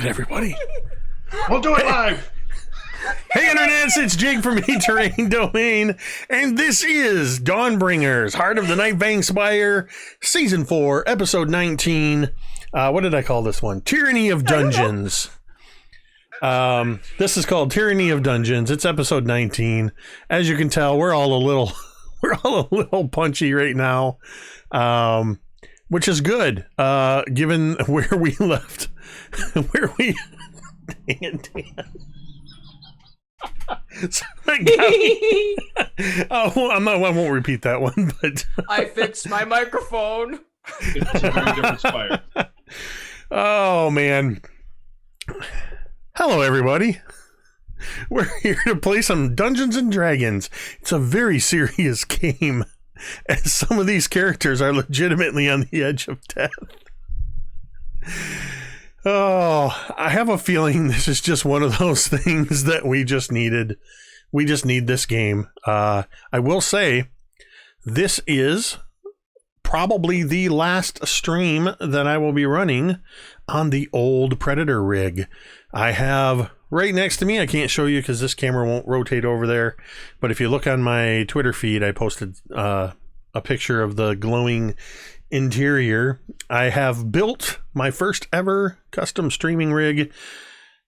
it, everybody. We'll do it live. Hey, internets, it's Jake from Terrain Domain, and this is Dawnbringers, Heart of the Nightfang Spire, Season 4, Episode 19. What did I call this one? Tyranny of Dungeons. This is called Tyranny of Dungeons. It's Episode 19. As you can tell, we're all a little punchy right now, which is good, given where we left, Dang it, Dan. I won't repeat that one, but I fixed my microphone. It's a very different spire. Oh man. Hello everybody. We're here to play some Dungeons and Dragons. It's a very serious game, as some of these characters are legitimately on the edge of death. Oh, I have a feeling this is just one of those things that we just needed. We just need this game. I will say, this is probably the last stream that I will be running on the old Predator rig. I have right next to me, I can't show you because this camera won't rotate over there, but if you look on my Twitter feed, I posted a picture of the glowing interior. I have built my first ever custom streaming rig,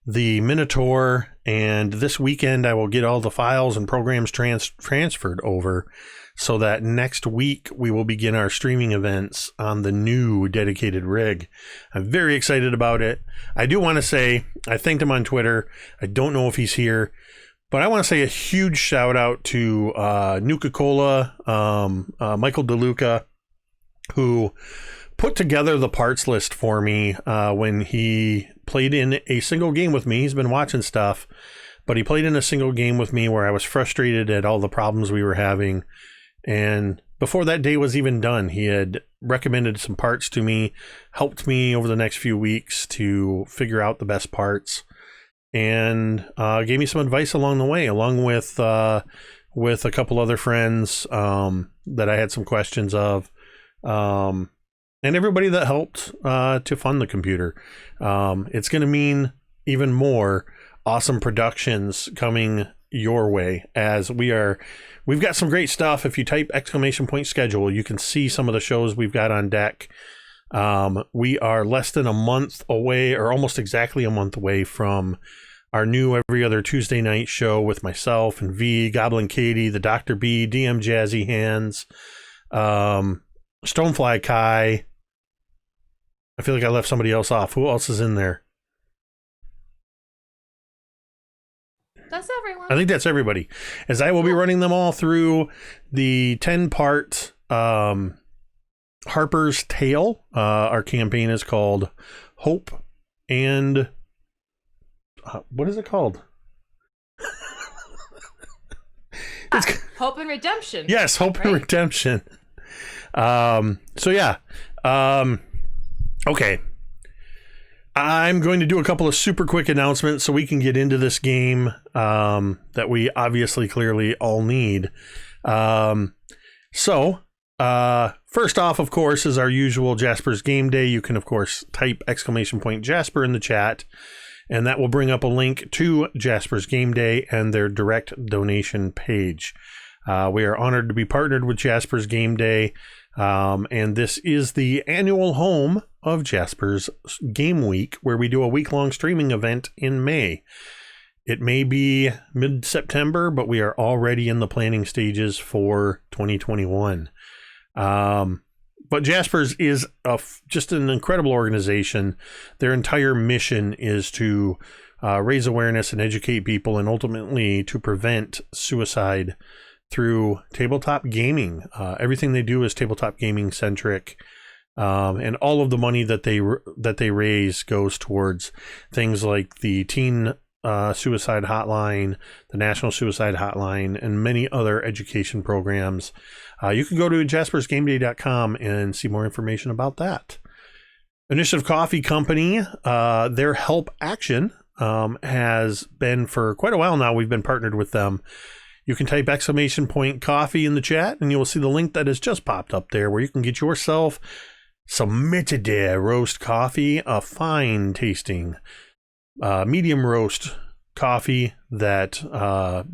the Minotaur, and this weekend I will get all the files and programs transferred over so that next week we will begin our streaming events on the new dedicated rig. I'm very excited about it. I do want to say, I thanked him on Twitter. I don't know if he's here, but I want to say a huge shout out to Nuka-Cola, Michael DeLuca, who put together the parts list for me when he played in a single game with me. He's been watching stuff, but he played in a single game with me where I was frustrated at all the problems we were having. And before that day was even done, he had recommended some parts to me, helped me over the next few weeks to figure out the best parts, and gave me some advice along the way, along with a couple other friends that I had some questions of. And everybody that helped to fund the computer. It's going to mean even more awesome productions coming your way, as we've got some great stuff. If you type !schedule, you can see some of the shows we've got on deck. We are less than a month away, or almost exactly a month away, from our new every other Tuesday night show with myself and V, Goblin Katie, the Dr. B, DM Jazzy Hands, Stonefly Kai. I feel like I left somebody else off. Who else is in there? That's everyone. I think that's everybody, as I will be running them all through the 10-part Harper's Tale. Our campaign is called Hope and... what is it called? Hope and Redemption. Yes, Hope and Redemption. So yeah. Okay. I'm going to do a couple of super quick announcements so we can get into this game that we obviously clearly all need. So first off, of course, is our usual Jasper's Game Day. You can, of course, type !Jasper in the chat, and that will bring up a link to Jasper's Game Day and their direct donation page. We are honored to be partnered with Jasper's Game Day. And this is the annual home of Jasper's Game Week, where we do a week-long streaming event in May. It may be mid-September, but we are already in the planning stages for 2021. But Jasper's is just an incredible organization. Their entire mission is to raise awareness and educate people, and ultimately to prevent suicide through tabletop gaming. Everything they do is tabletop gaming centric, and all of the money that they raise goes towards things like the Teen Suicide Hotline, the National Suicide Hotline, and many other education programs. You can go to jaspersgameday.com and see more information about that. Initiative Coffee Company, their Help Action has been for quite a while now. We've been partnered with them. You can type !coffee in the chat, and you will see the link that has just popped up there, where you can get yourself some Mitide roast coffee, a fine tasting medium roast coffee that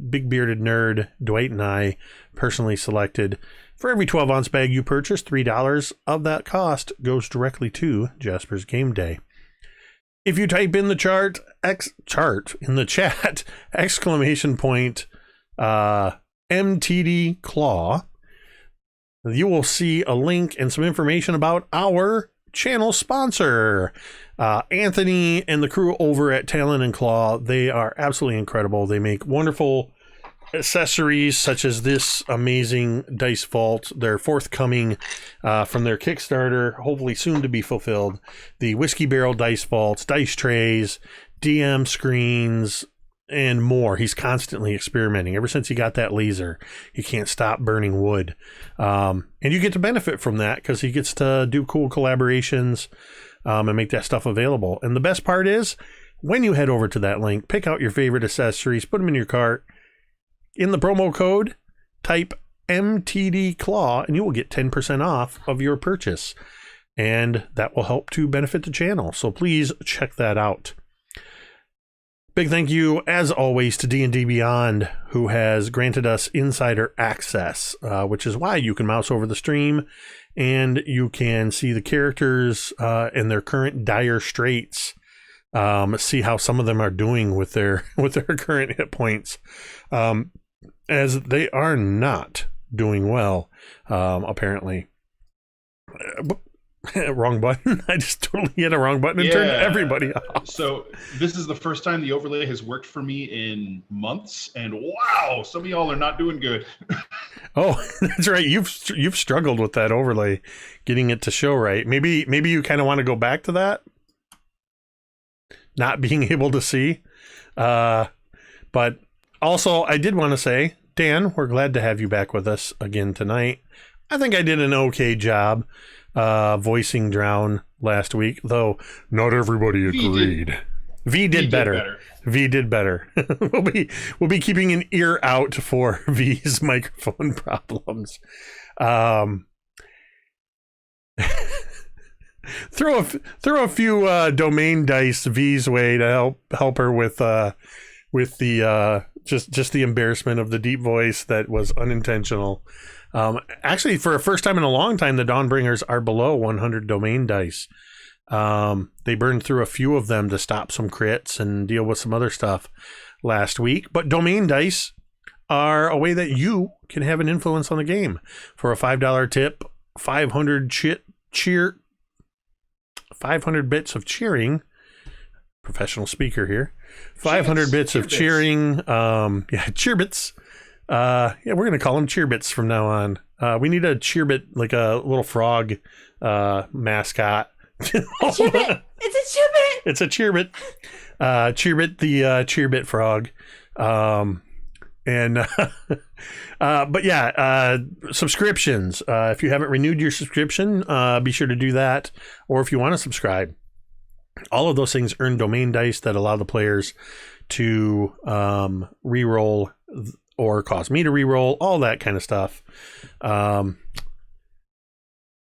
big bearded nerd Dwight and I personally selected. For every 12-ounce bag you purchase, $3 of that cost goes directly to Jasper's Game Day. If you type in the chart in the chat, !MTD Claw, you will see a link and some information about our channel sponsor, Anthony and the crew over at Talon and Claw. They are absolutely incredible. They make wonderful accessories such as this amazing dice vault. They're forthcoming from their Kickstarter, hopefully soon to be fulfilled. The whiskey barrel dice vaults, dice trays, DM screens, and more. He's constantly experimenting. Ever since he got that laser, he can't stop burning wood. And you get to benefit from that because he gets to do cool collaborations and make that stuff available. And the best part is, when you head over to that link, pick out your favorite accessories, put them in your cart. In the promo code, type MTD Claw, and you will get 10% off of your purchase. And that will help to benefit the channel. So please check that out. Big thank you, as always, to D&D Beyond, who has granted us insider access, which is why you can mouse over the stream and you can see the characters in their current dire straits. See how some of them are doing with their current hit points, as they are not doing well, apparently. Wrong button. I just totally hit a wrong button and turned everybody off. So this is the first time the overlay has worked for me in months, and wow, some of y'all are not doing good. Oh, that's right. You've struggled with that overlay, getting it to show right. Maybe you kind of want to go back to that, not being able to see. But also, I did want to say, Dan, we're glad to have you back with us again tonight. I think I did an okay job voicing Drown last week, though not everybody agreed. V did better. V did better. We'll be keeping an ear out for V's microphone problems. Throw a few domain dice V's way to help her with the just the embarrassment of the deep voice that was unintentional. Actually, for a first time in a long time, the Dawnbringers are below 100 domain dice. They burned through a few of them to stop some crits and deal with some other stuff last week. But domain dice are a way that you can have an influence on the game. For a $5 tip, 500 bits of cheering. Professional speaker here. 500 bits of cheering. Cheer bits. We're gonna call them cheerbits from now on. We need a cheerbit, like a little frog mascot. Cheerbit. It's a cheerbit. It's a cheerbit. Cheerbit, the cheerbit frog. But yeah, subscriptions. If you haven't renewed your subscription, be sure to do that. Or if you want to subscribe, all of those things earn domain dice that allow the players to reroll or cause me to reroll, all that kind of stuff.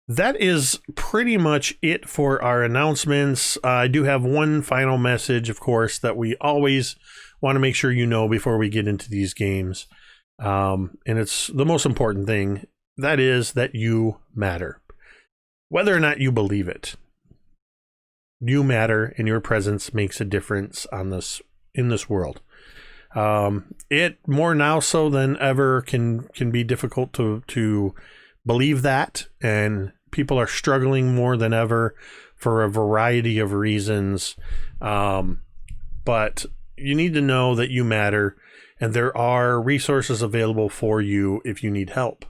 That is pretty much it for our announcements. I do have one final message, of course, that we always want to make sure you know before we get into these games. And it's the most important thing. That is that you matter. Whether or not you believe it, you matter, and your presence makes a difference in this world. It more now so than ever can be difficult to believe that, and people are struggling more than ever for a variety of reasons. But you need to know that you matter, and there are resources available for you if you need help.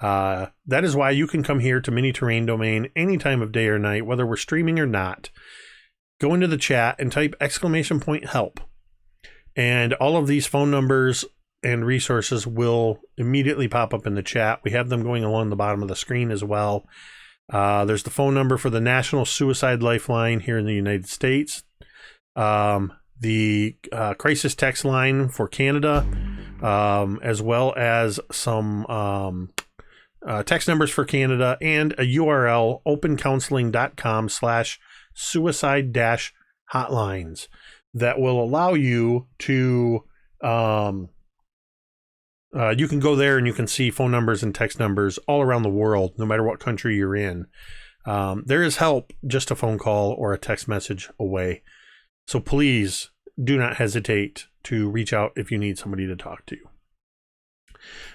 That is why you can come here to Mini Terrain Domain any time of day or night, whether we're streaming or not. Go into the chat and type !help. And all of these phone numbers and resources will immediately pop up in the chat. We have them going along the bottom of the screen as well. There's the phone number for the National Suicide Lifeline here in the United States. The crisis text line for Canada, as well as some text numbers for Canada, and a URL, opencounseling.com/suicide-hotlines. that will allow you to you can go there and you can see phone numbers and text numbers all around the world, no matter what country you're in. There is help just a phone call or a text message away. So please do not hesitate to reach out if you need somebody to talk to.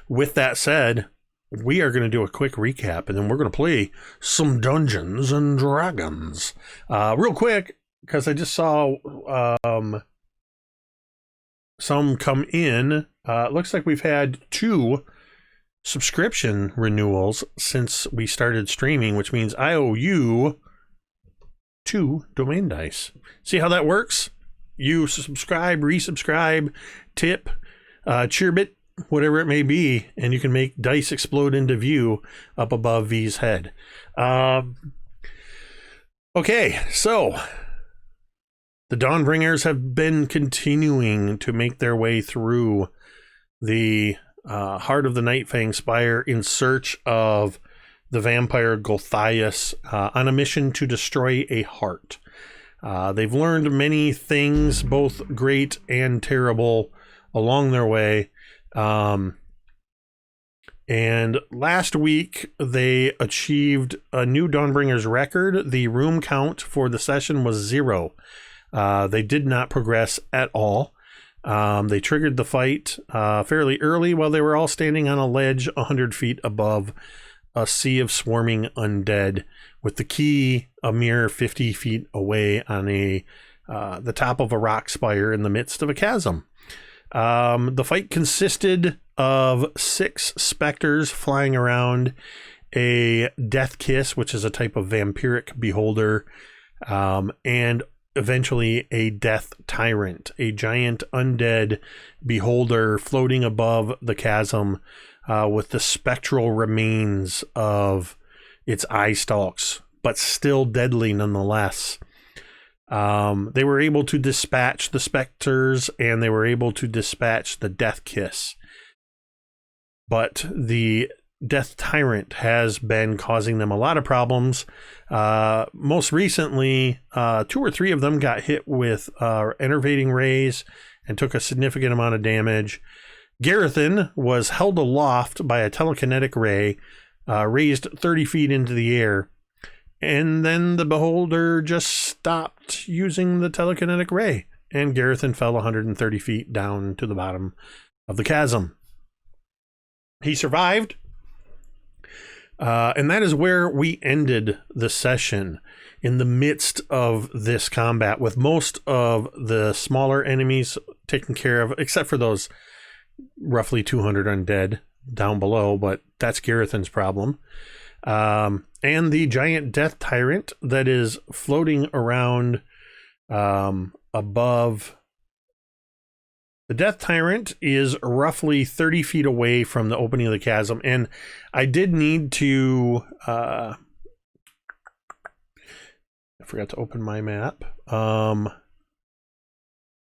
With that said, we are going to do a quick recap, and then we're going to play some Dungeons and Dragons. Real quick, because I just saw some come in. It looks like we've had 2 subscription renewals since we started streaming, which means I owe you 2 domain dice. See how that works? You subscribe, resubscribe, tip, cheerbit, whatever it may be, and you can make dice explode into view up above V's head. Okay, so the Dawnbringers have been continuing to make their way through the heart of the Nightfang Spire in search of the vampire Gulthias on a mission to destroy a heart. They've learned many things, both great and terrible, along their way. And last week, they achieved a new Dawnbringers record. The room count for the session was 0. They did not progress at all. They triggered the fight fairly early while they were all standing on a ledge 100 feet above a sea of swarming undead, with the key a mere 50 feet away on the top of a rock spire in the midst of a chasm. The fight consisted of 6 specters flying around, a death kiss, which is a type of vampiric beholder, and eventually a death tyrant, a giant undead beholder floating above the chasm with the spectral remains of its eye stalks, but still deadly nonetheless. They were able to dispatch the specters, and they were able to dispatch the death kiss. But the death tyrant has been causing them a lot of problems. Most recently, 2 or 3 of them got hit with enervating rays and took a significant amount of damage. Gerithan was held aloft by a telekinetic ray, raised 30 feet into the air, and then the beholder just stopped using the telekinetic ray, and Gerithan fell 130 feet down to the bottom of the chasm. He survived, and that is where we ended the session, in the midst of this combat, with most of the smaller enemies taken care of, except for those roughly 200 undead down below, but that's Gerithan's problem. And the giant death tyrant that is floating around above. The death tyrant is roughly 30 feet away from the opening of the chasm, and I did need to I forgot to open my map. I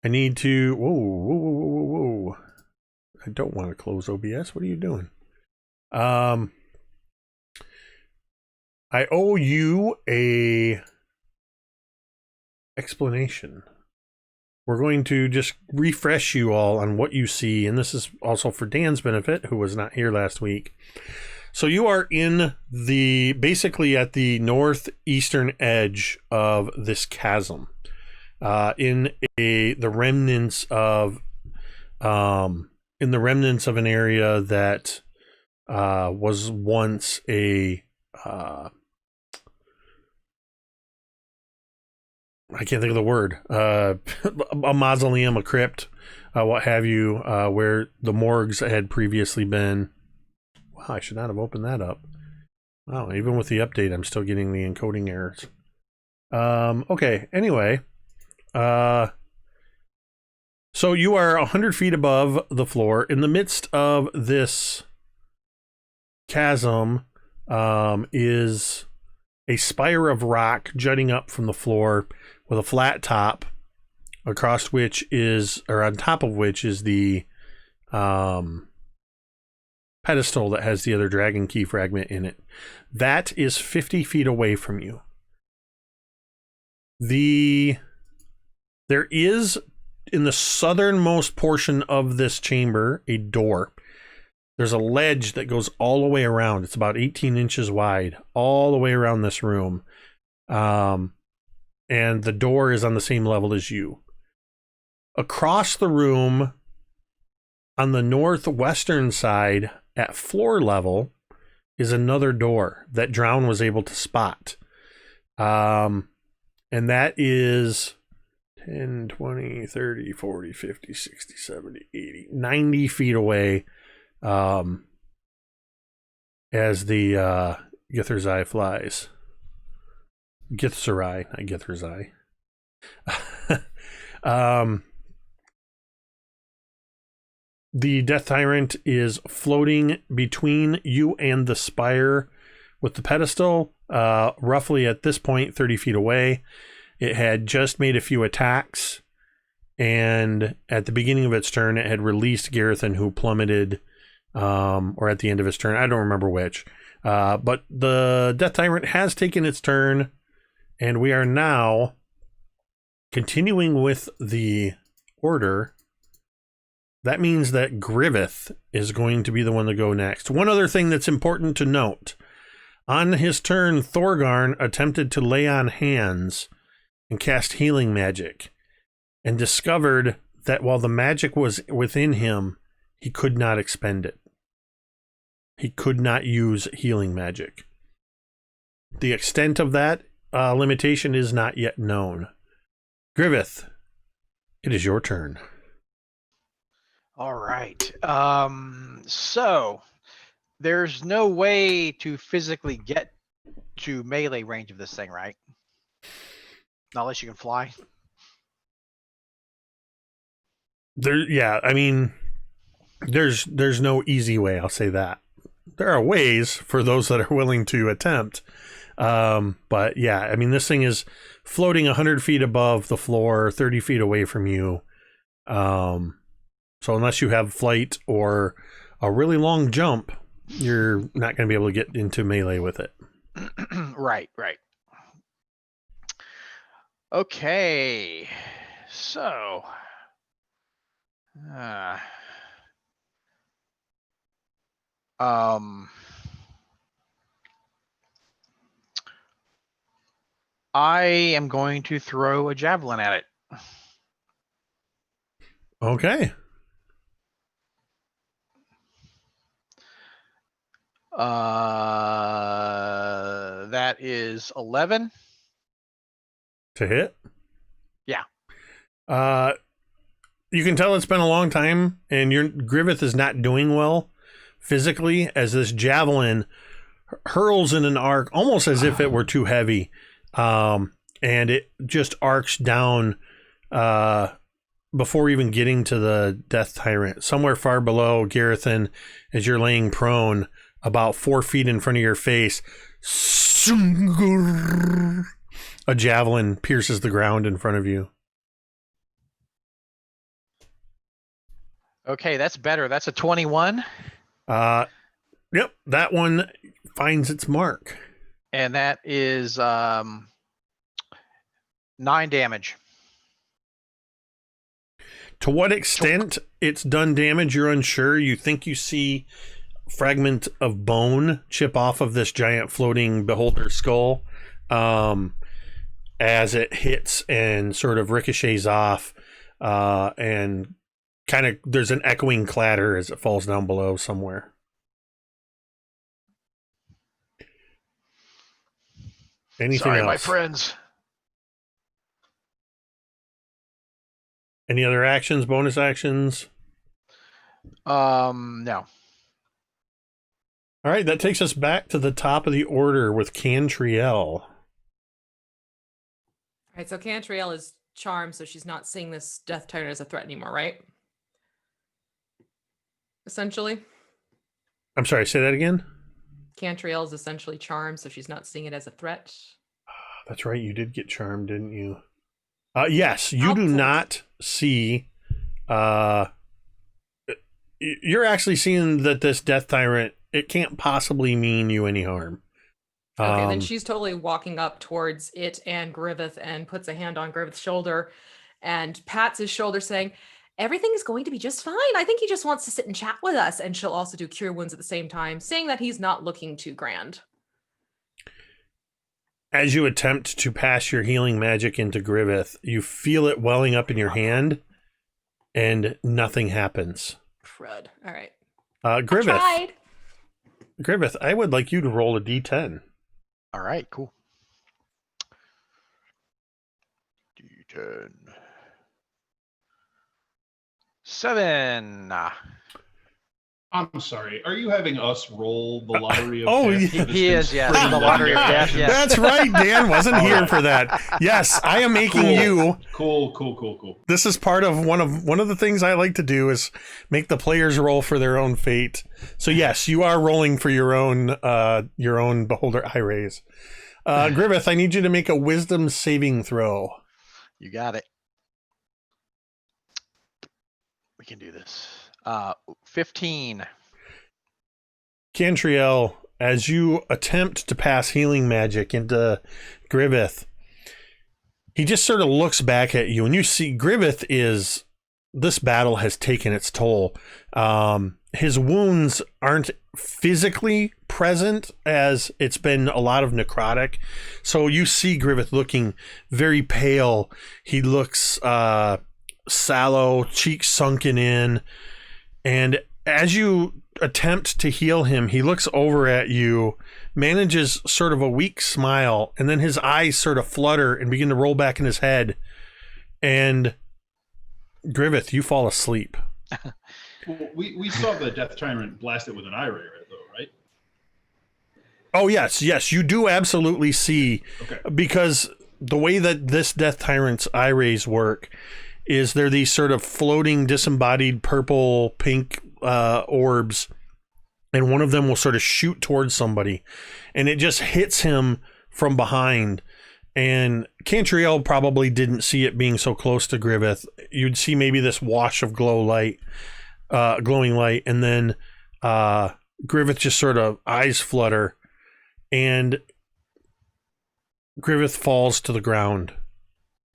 need to whoa. I don't want to close OBS. What are you doing? I owe you a explanation. We're going to just refresh you all on what you see, and this is also for Dan's benefit, who was not here last week. So you are in basically at the northeastern edge of this chasm, in the remnants of an area that was once a I can't think of the word, a mausoleum, a crypt, what have you, where the morgues had previously been. Wow, I should not have opened that up. Wow, even with the update, I'm still getting the encoding errors. Okay, anyway. So you are 100 feet above the floor. In the midst of this chasm is a spire of rock jutting up from the floor with a flat top, across which is, or on top of which is the pedestal that has the other dragon key fragment in it. That is 50 feet away from you. The There is, in the southernmost portion of this chamber, a door. There's a ledge that goes all the way around. It's about 18 inches wide, all the way around this room. And the door is on the same level as you. Across the room, on the northwestern side, at floor level, is another door that Drown was able to spot. And that is 10, 20, 30, 40, 50, 60, 70, 80, 90 feet away, as the Githzerai flies. Githzerai, not Githzerai. The Death Tyrant is floating between you and the spire with the pedestal, roughly at this point 30 feet away. It had just made a few attacks, and at the beginning of its turn, it had released Gerithan, who plummeted, or at the end of its turn, I don't remember which. But the Death Tyrant has taken its turn, and we are now continuing with the order. That means that Griveth is going to be the one to go next. One other thing that's important to note. On his turn, Thorgarn attempted to lay on hands and cast healing magic, and discovered that while the magic was within him, he could not expend it. He could not use healing magic. The extent of that limitation is not yet known. Griveth, it is your turn. All right. So there's no way to physically get to melee range of this thing, right? Not unless you can fly. Yeah, I mean, there's no easy way, I'll say that. There are ways for those that are willing to attempt. But yeah, I mean, this thing is floating 100 feet above the floor, 30 feet away from you. So unless you have flight or a really long jump, you're not going to be able to get into melee with it. Right. Okay. So. I am going to throw a javelin at it. Okay. That is 11 to hit. Yeah. You can tell it's been a long time, and your Griveth is not doing well physically, as this javelin hurls in an arc, almost as if it were too heavy, and it just arcs down before even getting to the Death Tyrant. Somewhere far below Gerithan, as you're laying prone, about 4 feet in front of your face, a javelin pierces the ground in front of you. Okay, that's better. That's a 21. Yep, that one finds its mark. And that is 9 damage. To what extent it's done damage, you're unsure. You think you see fragment of bone chip off of this giant floating beholder skull as it hits and sort of ricochets off, and kind of there's an echoing clatter as it falls down below somewhere. Anything Sorry, else? my friends. Any other actions, bonus actions? No. All right, that takes us back to the top of the order with Cantriel. All right, so Cantriel is charmed, so she's not seeing this Death Tyrant as a threat anymore, right? Essentially. I'm sorry, say that again? Cantriel is essentially charmed, so she's not seeing it as a threat. That's right, you did get charmed, didn't you? Yes, you do not see... you're actually seeing that this Death Tyrant, it can't possibly mean you any harm. Okay, then she's totally walking up towards it and Griveth and puts a hand on Griveth's shoulder and pats his shoulder saying, everything is going to be just fine. I think he just wants to sit and chat with us. And she'll also do cure wounds at the same time, saying that he's not looking too grand. As you attempt to pass your healing magic into Griveth, you feel it welling up in your hand, and nothing happens. Crud. All right. Griveth. Griveth, I would like you to roll a d10. All right, cool. D10. 7. I'm sorry. Are you having us roll the lottery of Oh, death? He is, yes. The lottery of death, yes. That's right. Dan wasn't here for that. Yes, I am making you. Cool. This is part of one of the things I like to do is make the players roll for their own fate. So yes, you are rolling for your own beholder eye rays. Griveth, I need you to make a wisdom saving throw. You got it. We can do this. 15. Cantriel, as you attempt to pass healing magic into Griveth, he just sort of looks back at you, and you see Griveth is... This battle has taken its toll. His wounds aren't physically present, as it's been a lot of necrotic. So you see Griveth looking very pale. He looks sallow, cheeks sunken in. And as you attempt to heal him, he looks over at you, manages sort of a weak smile, and then his eyes sort of flutter and begin to roll back in his head. And Griveth, you fall asleep. Well, we saw the Death Tyrant blast it with an eye ray, though, right? Oh, yes, you do absolutely see. Okay. Because the way that this Death Tyrant's eye rays work is they're these sort of floating, disembodied purple, pink orbs, and one of them will sort of shoot towards somebody, and it just hits him from behind. And Cantriel probably didn't see it being so close to Griveth. You'd see maybe this wash of glowing light, and then Griveth just sort of eyes flutter, and Griveth falls to the ground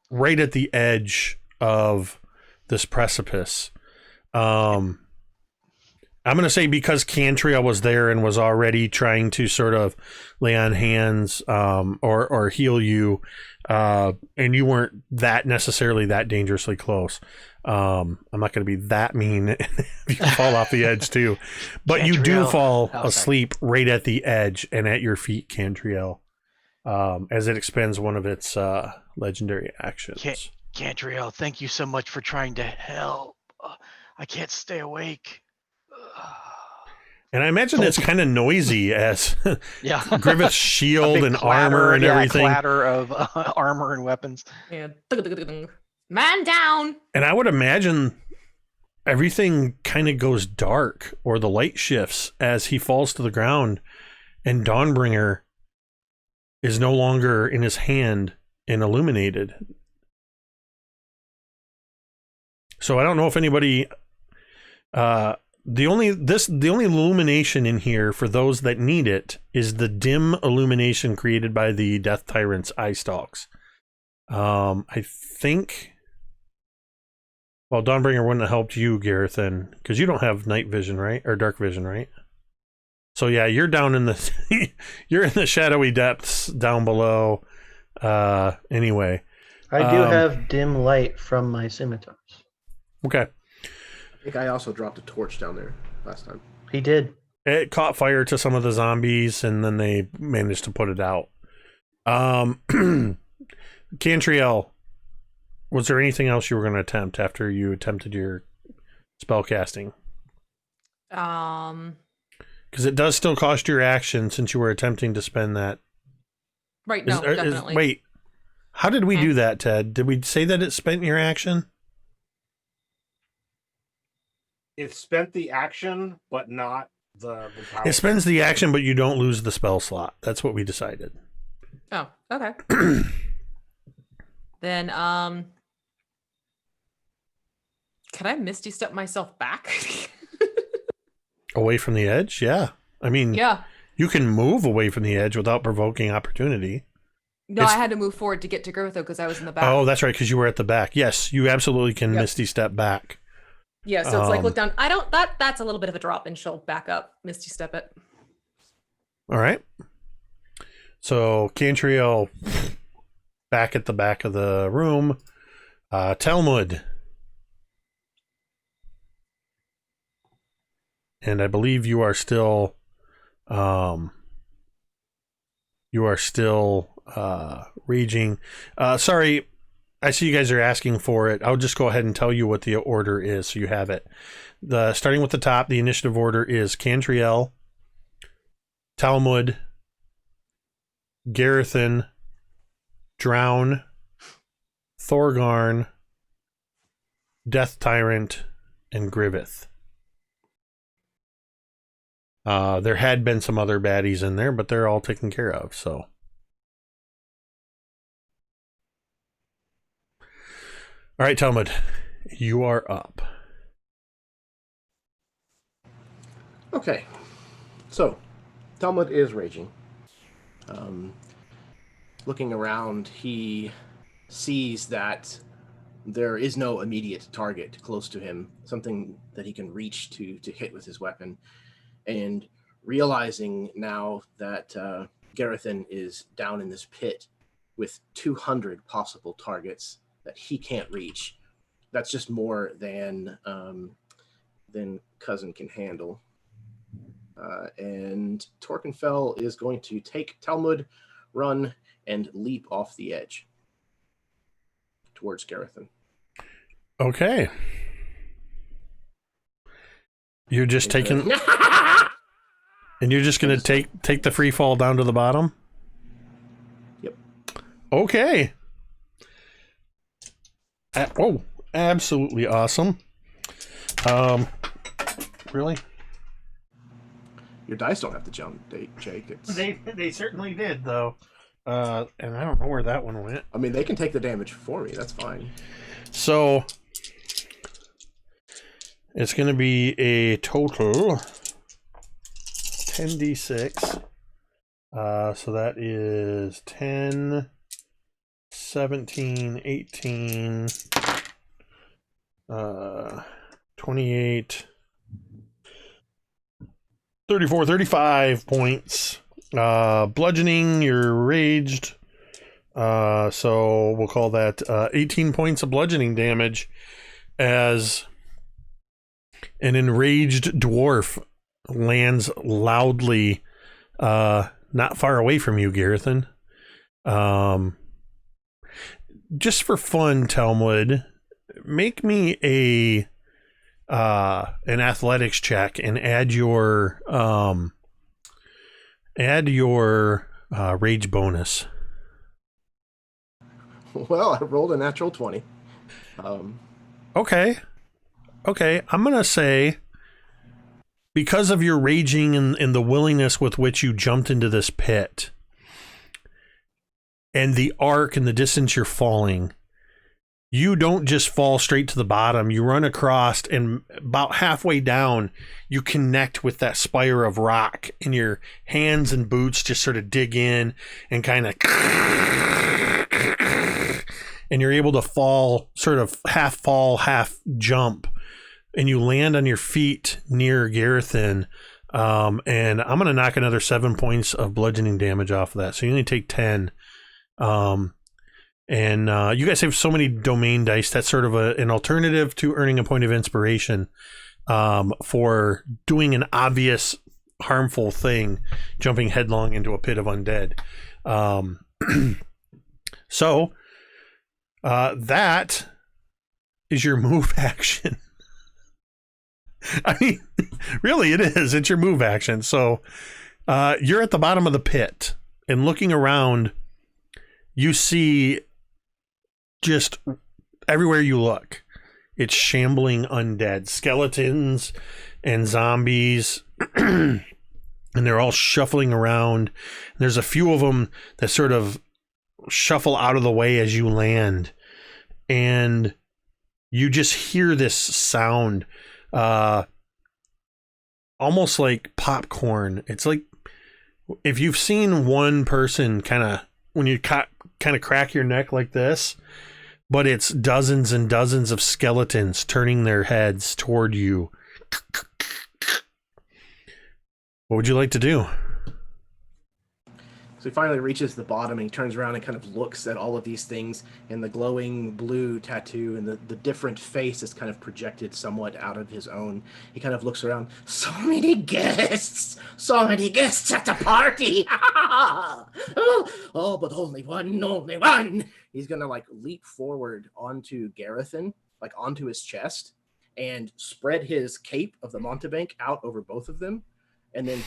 right at the edge of this precipice. I'm going to say because Cantriel was there and was already trying to sort of lay on hands or heal you, and you weren't that necessarily that dangerously close. I'm not going to be that mean if you fall off the edge too. But Cantriel, you do fall asleep right at the edge and at your feet, Cantriel, as it expends one of its legendary actions. Cantriel, thank you so much for trying to help. I can't stay awake. And I imagine it's kind of noisy as Griveth's shield and armor and everything. Clatter of armor and weapons. Yeah. Man down. And I would imagine everything kind of goes dark, or the light shifts as he falls to the ground, and Dawnbringer is no longer in his hand and illuminated. So I don't know if anybody... The only illumination in here for those that need it is the dim illumination created by the Death Tyrant's eye stalks. I think... Well, Dawnbringer wouldn't have helped you, Gerithan, because you don't have night vision, right? Or dark vision, right? So yeah, you're down in the you're in the shadowy depths down below. Anyway, I do have dim light from my scimitars. Okay. I think I also dropped a torch down there last time. He did. It caught fire to some of the zombies, and then they managed to put it out. Cantriel, was there anything else you were going to attempt after you attempted your spell casting? Because it does still cost your action since you were attempting to spend that. Right, no, definitely. Wait, how did we do that, Ted? Did we say that it spent your action? It spent the action, but not the power. It spends the action, but you don't lose the spell slot. That's what we decided. Oh, okay. Then, can I Misty Step myself back? Away from the edge? Yeah. I mean, yeah. You can move away from the edge without provoking opportunity. No, I had to move forward to get to Griveth because I was in the back. Oh, that's right, because you were at the back. Yes, you absolutely can Misty step back. Yeah, so it's like look down. That's a little bit of a drop, and she'll back up, Misty step it. All right. So Cantriel back at the back of the room. Talmud. And I believe you are still raging. Sorry, I see you guys are asking for it. I'll just go ahead and tell you what the order is so you have it. Starting with the top, the initiative order is Cantriel, Talmud, Gerithan, Drown, Thorgarn, Death Tyrant, and Griveth. There had been some other baddies in there, but they're all taken care of, so. All right, Talmud, you are up. Okay. So, Talmud is raging. Looking around, he sees that there is no immediate target close to him, something that he can reach to hit with his weapon. And realizing now that Gerithan is down in this pit with 200 possible targets that he can't reach, that's just more than Cousin can handle. And Torkenfell is going to take Talmud, run, and leap off the edge towards Gerithan. Okay. You're just taking... And you're just going to take the free fall down to the bottom? Yep. Okay. Oh, absolutely awesome. Really? Your dice don't have to jump, Jake. They certainly did, though. And I don't know where that one went. I mean, they can take the damage for me. That's fine. So it's going to be a total 10d6. So that is 10, 17, 18, 28, 34, 35 points. Bludgeoning, you're raged. So we'll call that 18 points of bludgeoning damage as an enraged dwarf lands loudly not far away from you, Gerithan. Just for fun, Talmud, make me an athletics check and add your rage bonus. Well, I rolled a natural 20. Okay, I'm gonna say, because of your raging and the willingness with which you jumped into this pit and the arc and the distance you're falling, you don't just fall straight to the bottom. You run across, and about halfway down, you connect with that spire of rock, and your hands and boots just sort of dig in and kind of, and you're able to fall, sort of half fall, half jump, and you land on your feet near Gerithan. And I'm going to knock another 7 points of bludgeoning damage off of that. So you only take 10. And you guys have so many domain dice. That's sort of an alternative to earning a point of inspiration for doing an obvious harmful thing, jumping headlong into a pit of undead. So that is your move action. I mean, really, it is. It's your move action. So you're at the bottom of the pit, and looking around, you see just everywhere you look, it's shambling undead, skeletons and zombies, and they're all shuffling around. There's a few of them that sort of shuffle out of the way as you land, and you just hear this sound, almost like popcorn. It's like if you've seen one person kind of kind of crack your neck like this, but it's dozens and dozens of skeletons turning their heads toward you. What would you like to do? So he finally reaches the bottom and he turns around and kind of looks at all of these things, and the glowing blue tattoo and the different face is kind of projected somewhat out of his own. He kind of looks around. So many guests at the party. Oh, but only one. He's going to like leap forward onto Gerithan, like onto his chest, and spread his cape of the Montebank out over both of them. And then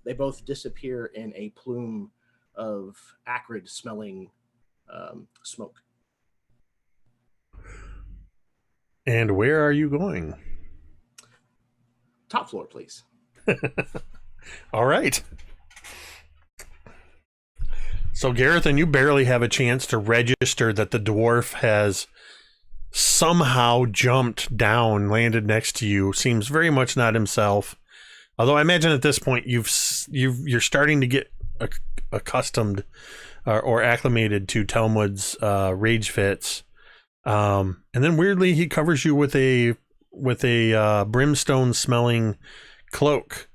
they both disappear in a plume of acrid smelling smoke. And where are you going? Top floor, please. All right. So Gerithan, you barely have a chance to register that the dwarf has somehow jumped down, landed next to you. Seems very much not himself. Although I imagine at this point you're starting to get accustomed or acclimated to Talmud's rage fits, and then weirdly he covers you with a brimstone smelling cloak,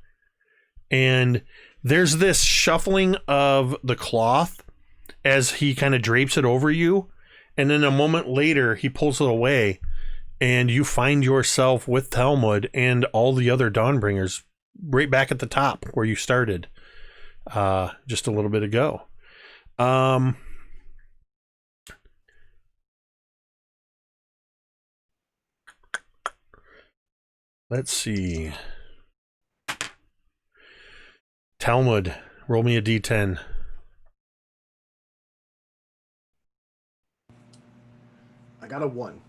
and there's this shuffling of the cloth as he kind of drapes it over you, and then a moment later he pulls it away, and you find yourself with Talmud and all the other Dawnbringers right back at the top where you started just a little bit ago. Let's see. Talmud, roll me a d10. I got a 1.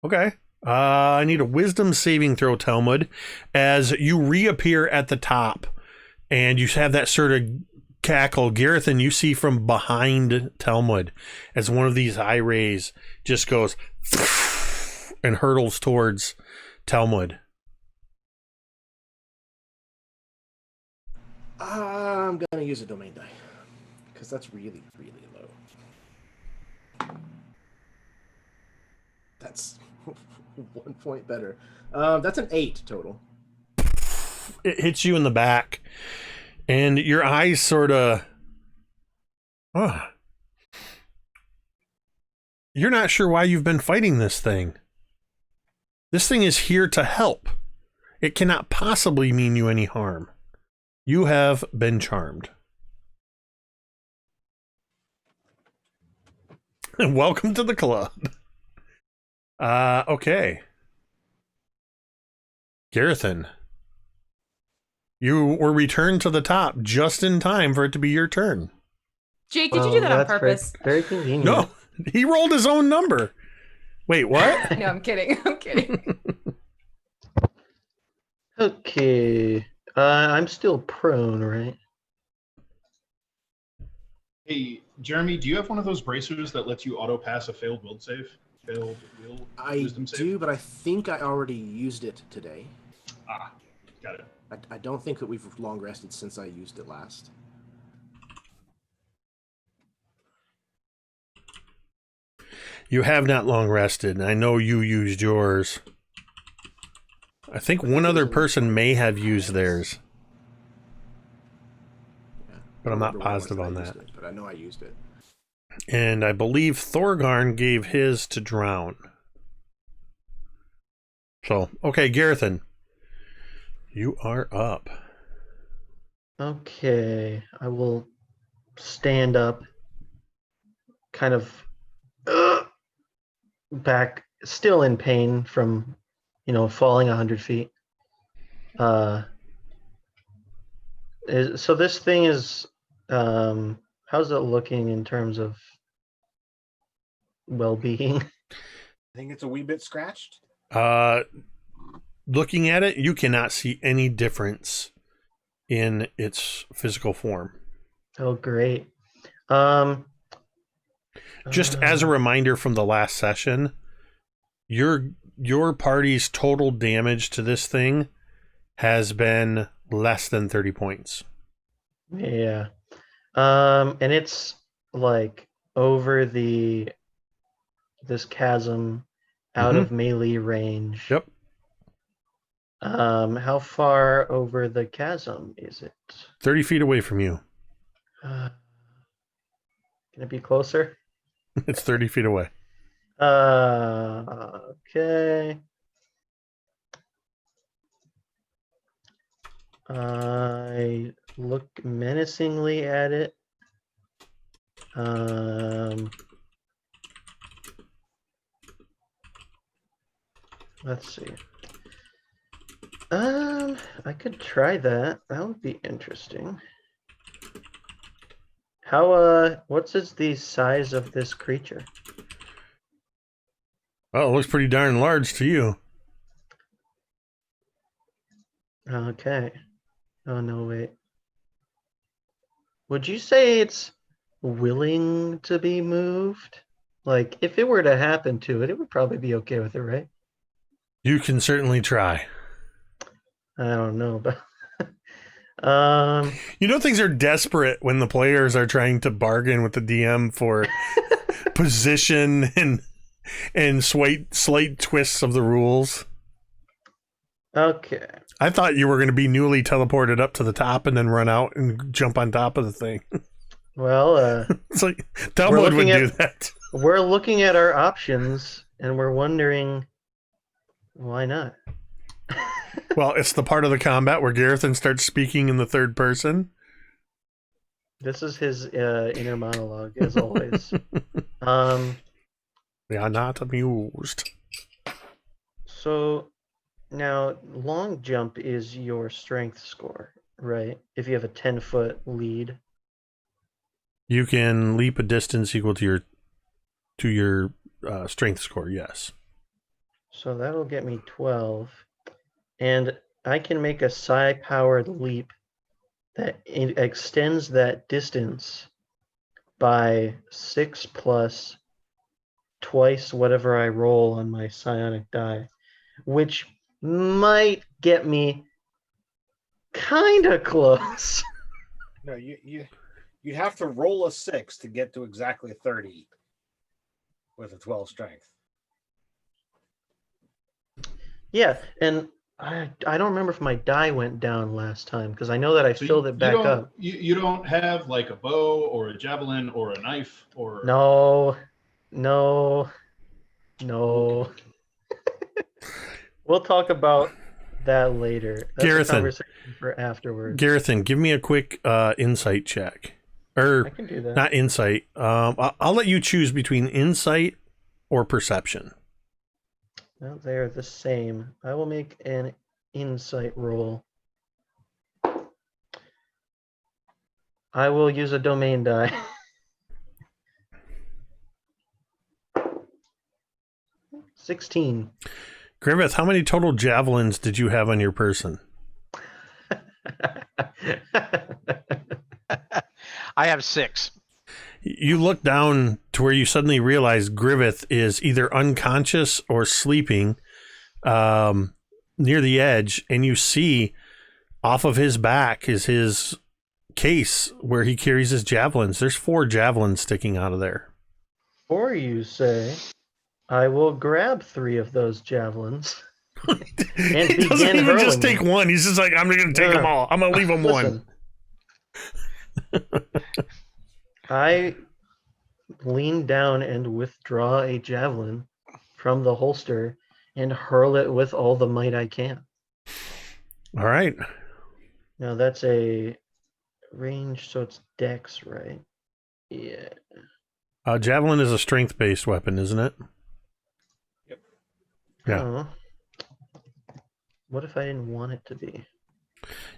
Okay. I need a wisdom saving throw, Talmud, as you reappear at the top and you have that sort of cackle. Gerithan, you see from behind Talmud as one of these eye rays just goes and hurtles towards Talmud. I'm going to use a domain die because that's really, really low. That's 1 point better. That's an 8 total. It hits you in the back, and your eyes sort of... You're not sure why you've been fighting this thing. This thing is here to help. It cannot possibly mean you any harm. You have been charmed. Welcome to the club. Okay. Gerithan, you were returned to the top just in time for it to be your turn. Jake, did you do that on That's purpose? Very convenient. No, he rolled his own number. Wait, what? No, I'm kidding. I'm kidding. Okay. I'm still prone, right? Hey, Jeremy, do you have one of those bracers that lets you auto pass a failed will save? I do, but I think I already used it today. Ah, got it. I don't think that we've long rested since I used it last. You have not long rested. I know you used yours. I think one other person may have used theirs, Yeah. but I'm not Remember when it was positive that I on used that. it, but I know I used it. And I believe Thorgarn gave his to Drown. So, okay, Gerithan, you are up. Okay. I will stand up, kind of back, still in pain from, falling 100 feet. So this thing is, how's it looking in terms of well-being? I think it's a wee bit scratched. Looking at it, you cannot see any difference in its physical form. Oh, great. Just as a reminder from the last session, your party's total damage to this thing has been less than 30 points. Yeah. And it's like over this chasm out of melee range. Yep. How far over the chasm is it? 30 feet away from you. Can it be closer? It's 30 feet away. Okay. I look menacingly at it. Let's see. I could try that. That would be interesting. What's the size of this creature? Well, it looks pretty darn large to you. Okay. Oh, no, wait. Would you say it's willing to be moved? Like, if it were to happen to it, it would probably be okay with it, right? You can certainly try. I don't know, but You know, things are desperate when the players are trying to bargain with the DM for position and slight twists of the rules. okay. I thought you were going to be newly teleported up to the top and then run out and jump on top of the thing. Well, It's like Talmud would do that. we're looking at our options and we're wondering why not? Well, it's the part of the combat where Gerithan starts speaking in the third person. This is his inner monologue, as always. We are not amused. So now long jump is your strength score, right? If you have a 10-foot lead. You can leap a distance equal to your strength score, yes. So that'll get me 12. And I can make a psi-powered leap that extends that distance by 6 plus twice whatever I roll on my psionic die, which might get me kind of close. No, you'd have to roll a 6 to get to exactly 30 with a 12 strength. Yeah, and I don't remember if my die went down last time, because I know that I filled it back up. You don't have like a bow or a javelin or a knife or No. We'll talk about that later. That's a Gerithan. conversation for afterwards. Gerithan, give me a quick insight check. I can do that. Not insight. I'll let you choose between insight or perception. Well, they are the same. I will make an insight roll. I will use a domain die. $16. Griveth, how many total javelins did you have on your person? I have 6. You look down to where you suddenly realize Griveth is either unconscious or sleeping near the edge, and you see off of his back is his case where he carries his javelins. There's 4 javelins sticking out of there. Or you say, I will grab 3 of those javelins. And He doesn't begin even just hurling take them. one. He's just like, I'm going to take them all. I'm going to leave them one. Listen. I lean down and withdraw a javelin from the holster and hurl it with all the might I can. All right. Now that's a range, so it's dex, right? Yeah. Javelin is a strength-based weapon, isn't it? Yep. Yeah. Oh. What if I didn't want it to be?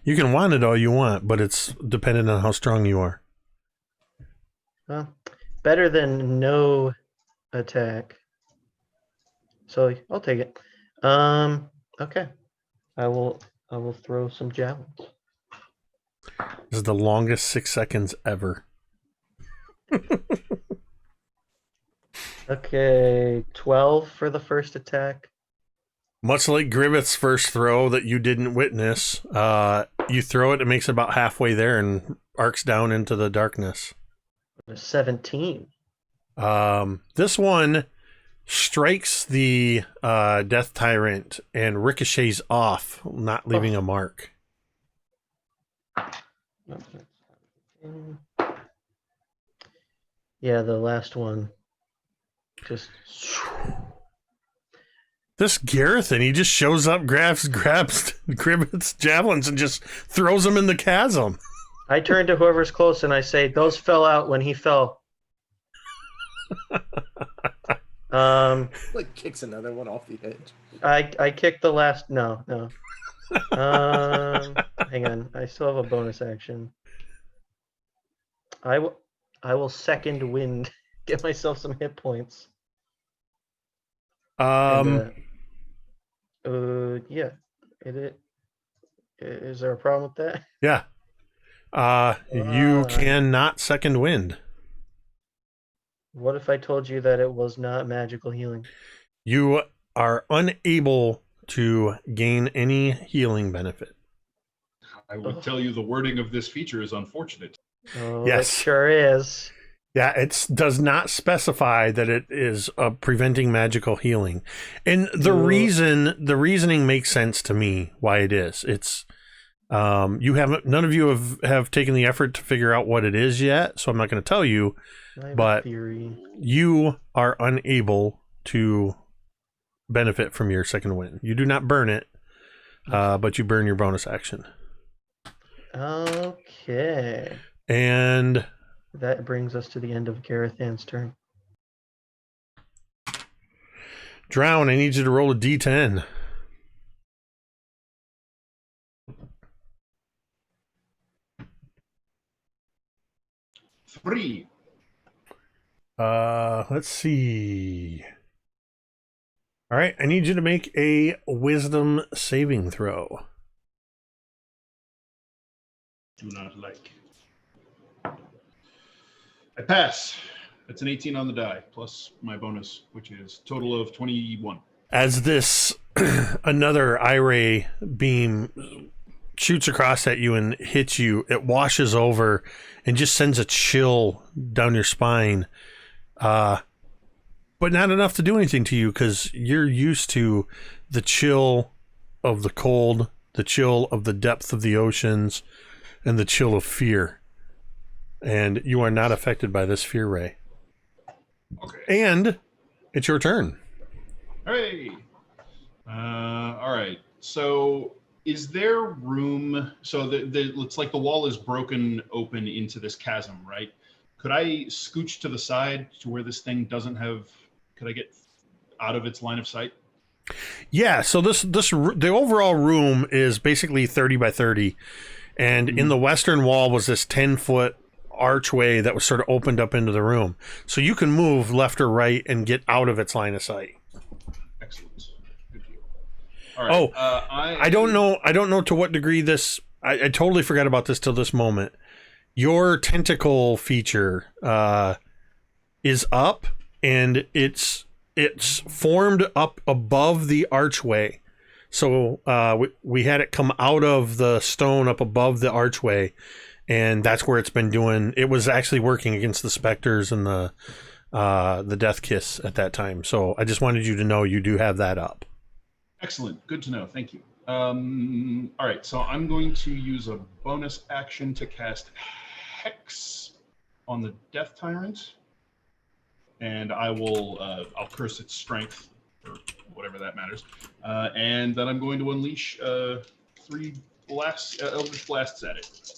You can want it all you want, but it's dependent on how strong you are. Well, better than no attack. So I'll take it. Okay. I will throw some javelins. This is the longest 6 seconds ever. Okay, 12 for the first attack. Much like Griveth's first throw that you didn't witness, you throw it, it makes it about halfway there and arcs down into the darkness. 17. This one strikes the Death Tyrant and ricochets off, not leaving a mark. Yeah, the last one. Just. This Gerithan, he just shows up, grabs Griveth's javelins and just throws them in the chasm. I turn to whoever's close and I say, "Those fell out when he fell." Like kicks another one off the edge. I kicked the last. No. Hang on. I still have a bonus action. I will second wind. Get myself some hit points. Yeah. Is there a problem with that? Yeah. You cannot second wind. What if I told you that it was not magical healing? You are unable to gain any healing benefit. I would tell you the wording of this feature is unfortunate. Oh, Yes. it sure is. Yeah, it does not specify that it is preventing magical healing, and the reasoning makes sense to me why it is. It's none of you have taken the effort to figure out what it is yet, so I'm not going to tell you. I have But a theory. you are unable to benefit from your second wind. You do not burn it, but you burn your bonus action. Okay. And That brings us to the end of Gerithan's turn. Drown, I need you to roll a d10. Three. Let's see. All right, I need you to make a wisdom saving throw. Do not like. I pass. That's an 18 on the die, plus my bonus, which is total of 21. As this another eye beam shoots across at you and hits you, it washes over and just sends a chill down your spine. But not enough to do anything to you because you're used to the chill of the cold, the chill of the depth of the oceans, and the chill of fear. And you are not affected by this fear ray. Okay. And it's your turn. Hey. All right. So is there room? So it's like the wall is broken open into this chasm, right? Could I scooch to the side to where this thing doesn't have? Could I get out of its line of sight? Yeah. So the overall room is basically 30 by 30, and in the western wall was this 10-foot archway that was sort of opened up into the room, so you can move left or right and get out of its line of sight. Excellent. Good deal. All right. I don't know to what degree this. I totally forgot about this till this moment. Your tentacle feature is up, and it's formed up above the archway. So we had it come out of the stone up above the archway, and that's where it's been doing. It was actually working against the specters and the death kiss at that time. So I just wanted you to know you do have that up. Excellent. Good to know. Thank you. All right. So I'm going to use a bonus action to cast Hex on the Death Tyrant, and I'll curse its strength or whatever that matters, and then I'm going to unleash 3 Eldritch Blasts at it.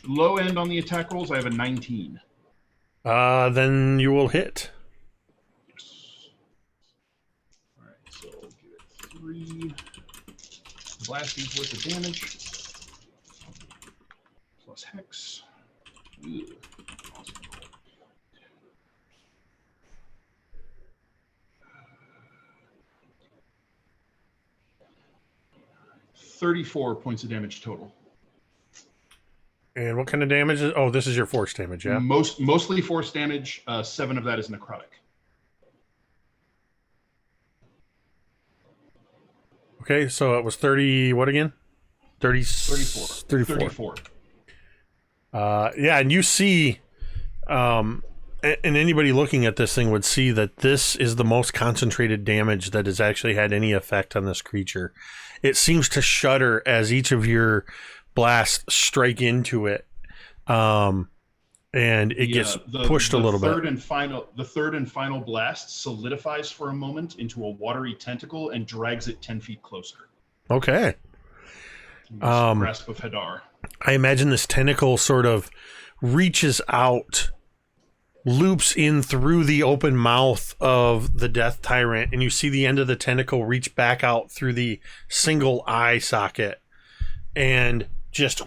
Low end on the attack rolls, I have a 19. Then you will hit. Yes. All right, so I'll give it 3 blastings worth of damage. Plus Hex. Ugh. Awesome. 34 points of damage total. And what kind of damage is? Oh, this is your force damage, yeah? Mostly force damage. 7 of that is necrotic. Okay, so it was 30, what again? 34. 34. Yeah, and you see, and anybody looking at this thing would see that this is the most concentrated damage that has actually had any effect on this creature. It seems to shudder as each of your blasts strike into it, and it gets pushed a little bit. The third and final blast solidifies for a moment into a watery tentacle and drags it 10 feet closer. Okay. Grasp of Hadar. I imagine this tentacle sort of reaches out, loops in through the open mouth of the Death Tyrant, and you see the end of the tentacle reach back out through the single eye socket, and just...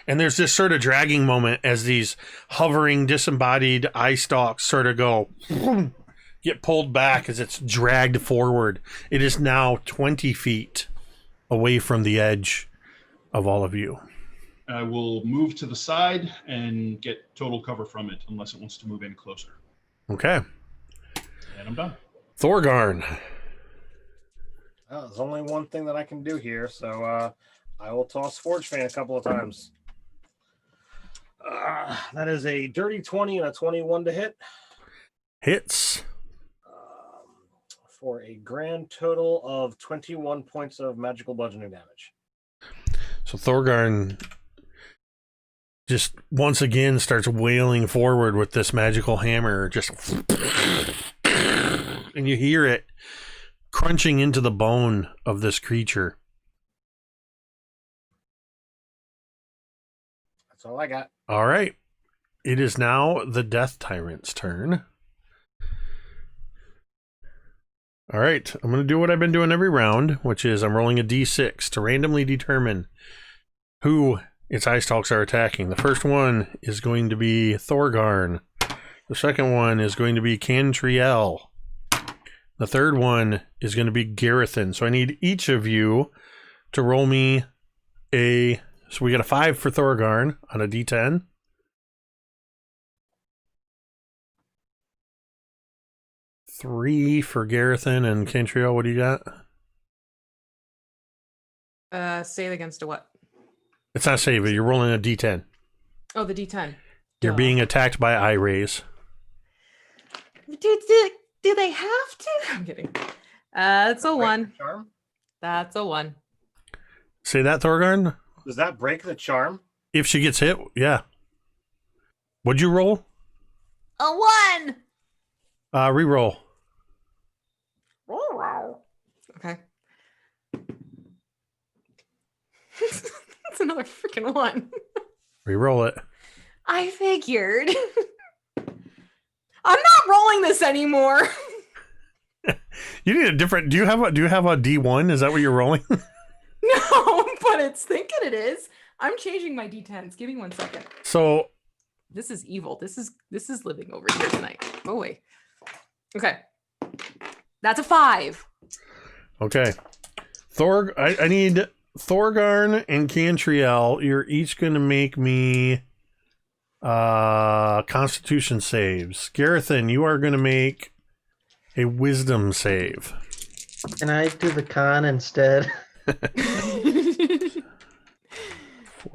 And there's this sort of dragging moment as these hovering, disembodied eye stalks sort of go... get pulled back as it's dragged forward. It is now 20 feet away from the edge of all of you. I will move to the side and get total cover from it, unless it wants to move in closer. Okay. And I'm done. Thorgarn. There's only one thing that I can do here, so I will toss Forge Fan a couple of times. That is a dirty 20 and a 21 to hit. Hits. For a grand total of 21 points of magical bludgeoning damage. So Thorgarn just once again starts wailing forward with this magical hammer, just... And you hear it crunching into the bone of this creature. That's all I got. All right. It is now the Death Tyrant's turn. All right, I'm going to do what I've been doing every round, which is I'm rolling a d6 to randomly determine who its eye stalks are attacking. The first one is going to be Thorgarn. The second one is going to be Cantriel. The third one is going to be Gerithan. So I need each of you to roll me a... So we got a 5 for Thorgarn on a d10. Three for Gerithan and Cantriel. What do you got? Save against a what? It's not save it. You're rolling a d10. Oh, the D10. You're being attacked by eye rays. Do they have to? I'm kidding. It's a 1. Charm? That's a 1. Say that, Thorgarn? Does that break the charm? If she gets hit, yeah. What'd you roll? A 1. Reroll. Okay. That's another freaking 1. Reroll it. I figured. I'm not rolling this anymore. You need a different. Do you have a D1? Is that what you're rolling? No, but it's thinking it is. I'm changing my D10s. Give me 1 second. So This is evil. This is living over here tonight. Oh wait. Okay. That's a 5. okay, I need Thorgarn and Cantriel. You're each going to make me Constitution saves. Gerithan, you are going to make a Wisdom save. Can I do the con instead? 14,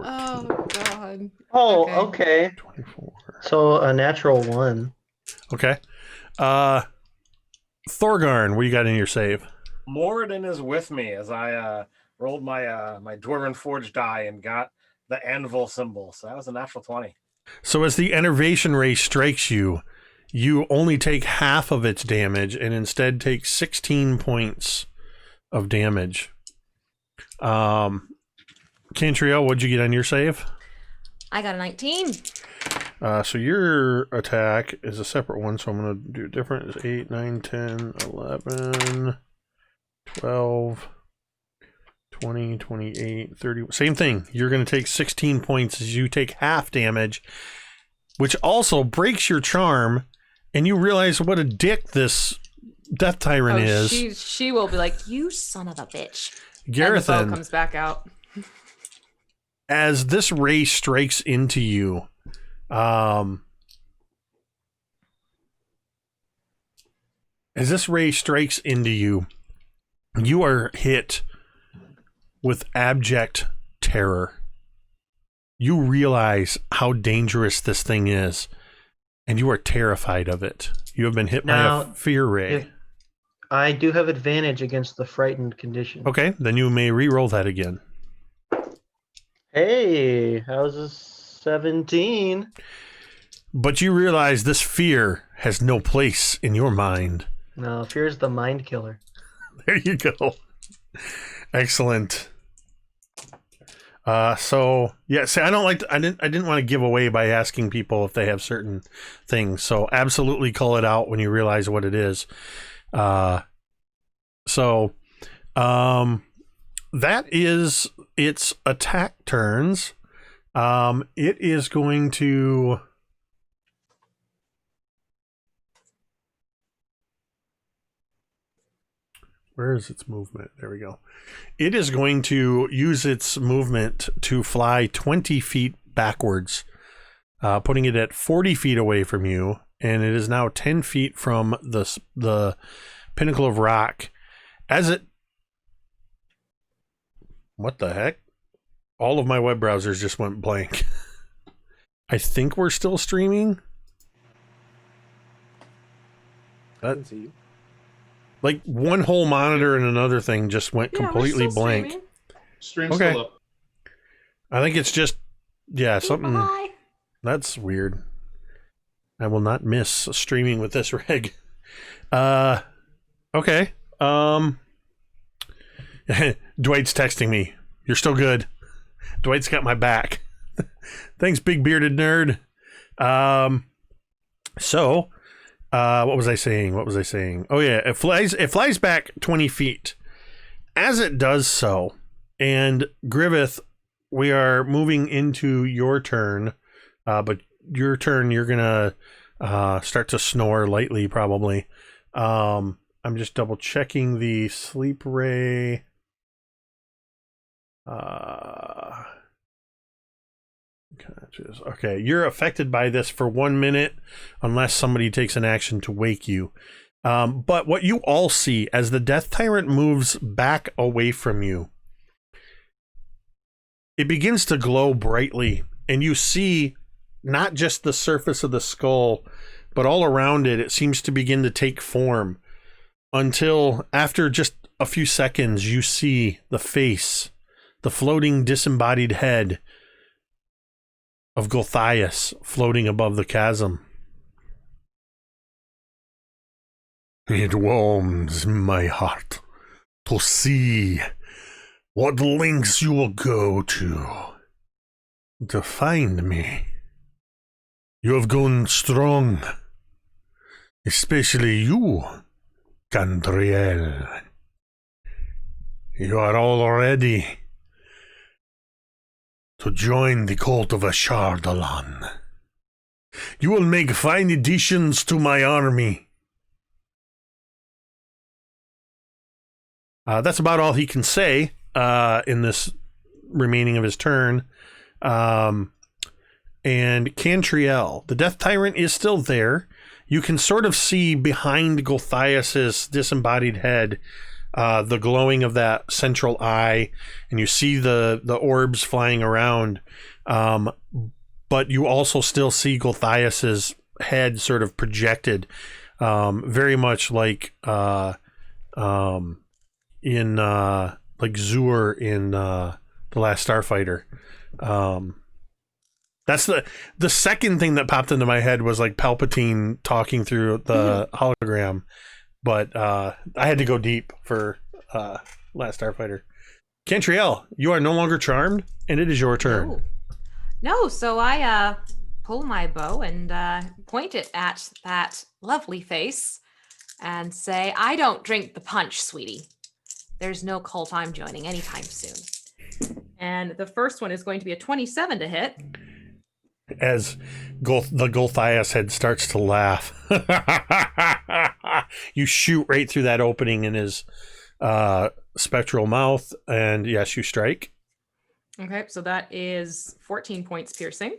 Oh god. Oh, Okay. okay. 24. So a natural 1. Okay. Thorgarn, what you got in your save? Moradin is with me as I rolled my my Dwarven Forge die and got the anvil symbol. So that was a natural 20. So as the enervation ray strikes you, you only take half of its damage and instead take 16 points of damage. Cantriel, what'd you get on your save? I got a 19. So your attack is a separate one, so I'm going to do it different. It's 8, 9, 10, 11, 12, 20, 28, 30. Same thing. You're going to take 16 points as you take half damage, which also breaks your charm, and you realize what a dick this Death Tyrant is. She will be like, you son of a bitch. Gerithan, And the bow comes back out. as this ray strikes into you, you are hit with abject terror. You realize how dangerous this thing is, and you are terrified of it. You have been hit by Now, a fear ray. if- I do have advantage against the frightened condition. Okay, then you may re-roll that again. Hey, how's a 17? But you realize this fear has no place in your mind. No, fear's the mind killer. There you go. Excellent. So yeah, see, I didn't want to give away by asking people if they have certain things. So absolutely call it out when you realize what it is. That is its attack turns. It is going to. Where is its movement? There we go. It is going to use its movement to fly 20 feet backwards, putting it at 40 feet away from you, and it is now 10 feet from the pinnacle of rock. What the heck? All of my web browsers just went blank. I think we're still streaming. I can see you. Like one whole monitor and another thing just went completely blank. Streaming. Stream's Okay. still up. I think it's just, something. Bye. That's weird. I will not miss streaming with this rig. Okay. Dwight's texting me. You're still good. Dwight's got my back. Thanks, big bearded nerd. What was I saying? Oh yeah, it flies back 20 feet. As it does so, and Griveth, we are moving into your turn, but your turn, you're gonna start to snore lightly, probably. I'm just double checking the sleep ray. Okay, you're affected by this for 1 minute unless somebody takes an action to wake you. But what you all see as the Death Tyrant moves back away from you, it begins to glow brightly, and you see not just the surface of the skull, but all around it, it seems to begin to take form until after just a few seconds, you see the face, the floating disembodied head of Gulthias floating above the chasm. It warms my heart to see what lengths you will go to find me. You have grown strong, especially you, Cantriel. You are all ready to join the cult of Ashardalan. You will make fine additions to my army. That's about all he can say in this remaining of his turn. And Cantriel, the Death Tyrant, is still there. You can sort of see behind Gulthias' disembodied head the glowing of that central eye, and you see the orbs flying around. But you also still see Gulthias' head sort of projected, very much like in like Zur in The Last Starfighter. That's the second thing that popped into my head was like Palpatine talking through the hologram, but I had to go deep for Last Starfighter. Cantriel, you are no longer charmed, and it is your turn. No, so I pull my bow and point it at that lovely face and say, I don't drink the punch, sweetie. There's no cult I'm joining anytime soon. And the first one is going to be a 27 to hit. As the Gulthias head starts to laugh. You shoot right through that opening in his spectral mouth, and yes, you strike. Okay, so that is 14 points piercing.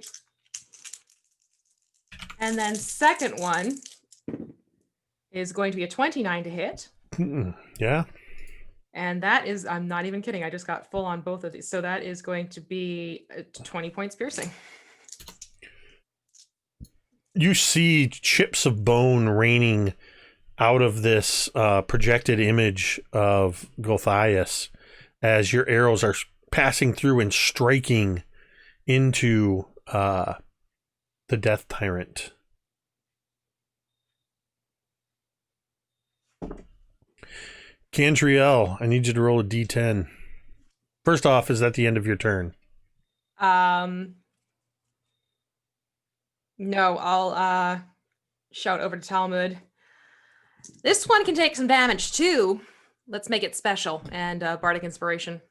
And then second one is going to be a 29 to hit. Yeah. And that is, I'm not even kidding. I just got full on both of these. So that is going to be 20 points piercing. You see chips of bone raining out of this projected image of Gothias as your arrows are passing through and striking into the Death Tyrant. Cantriel, I need you to roll a d10. First off, is that the end of your turn? No, I'll shout over to Talmud. This one can take some damage too. Let's make it special. And Bardic Inspiration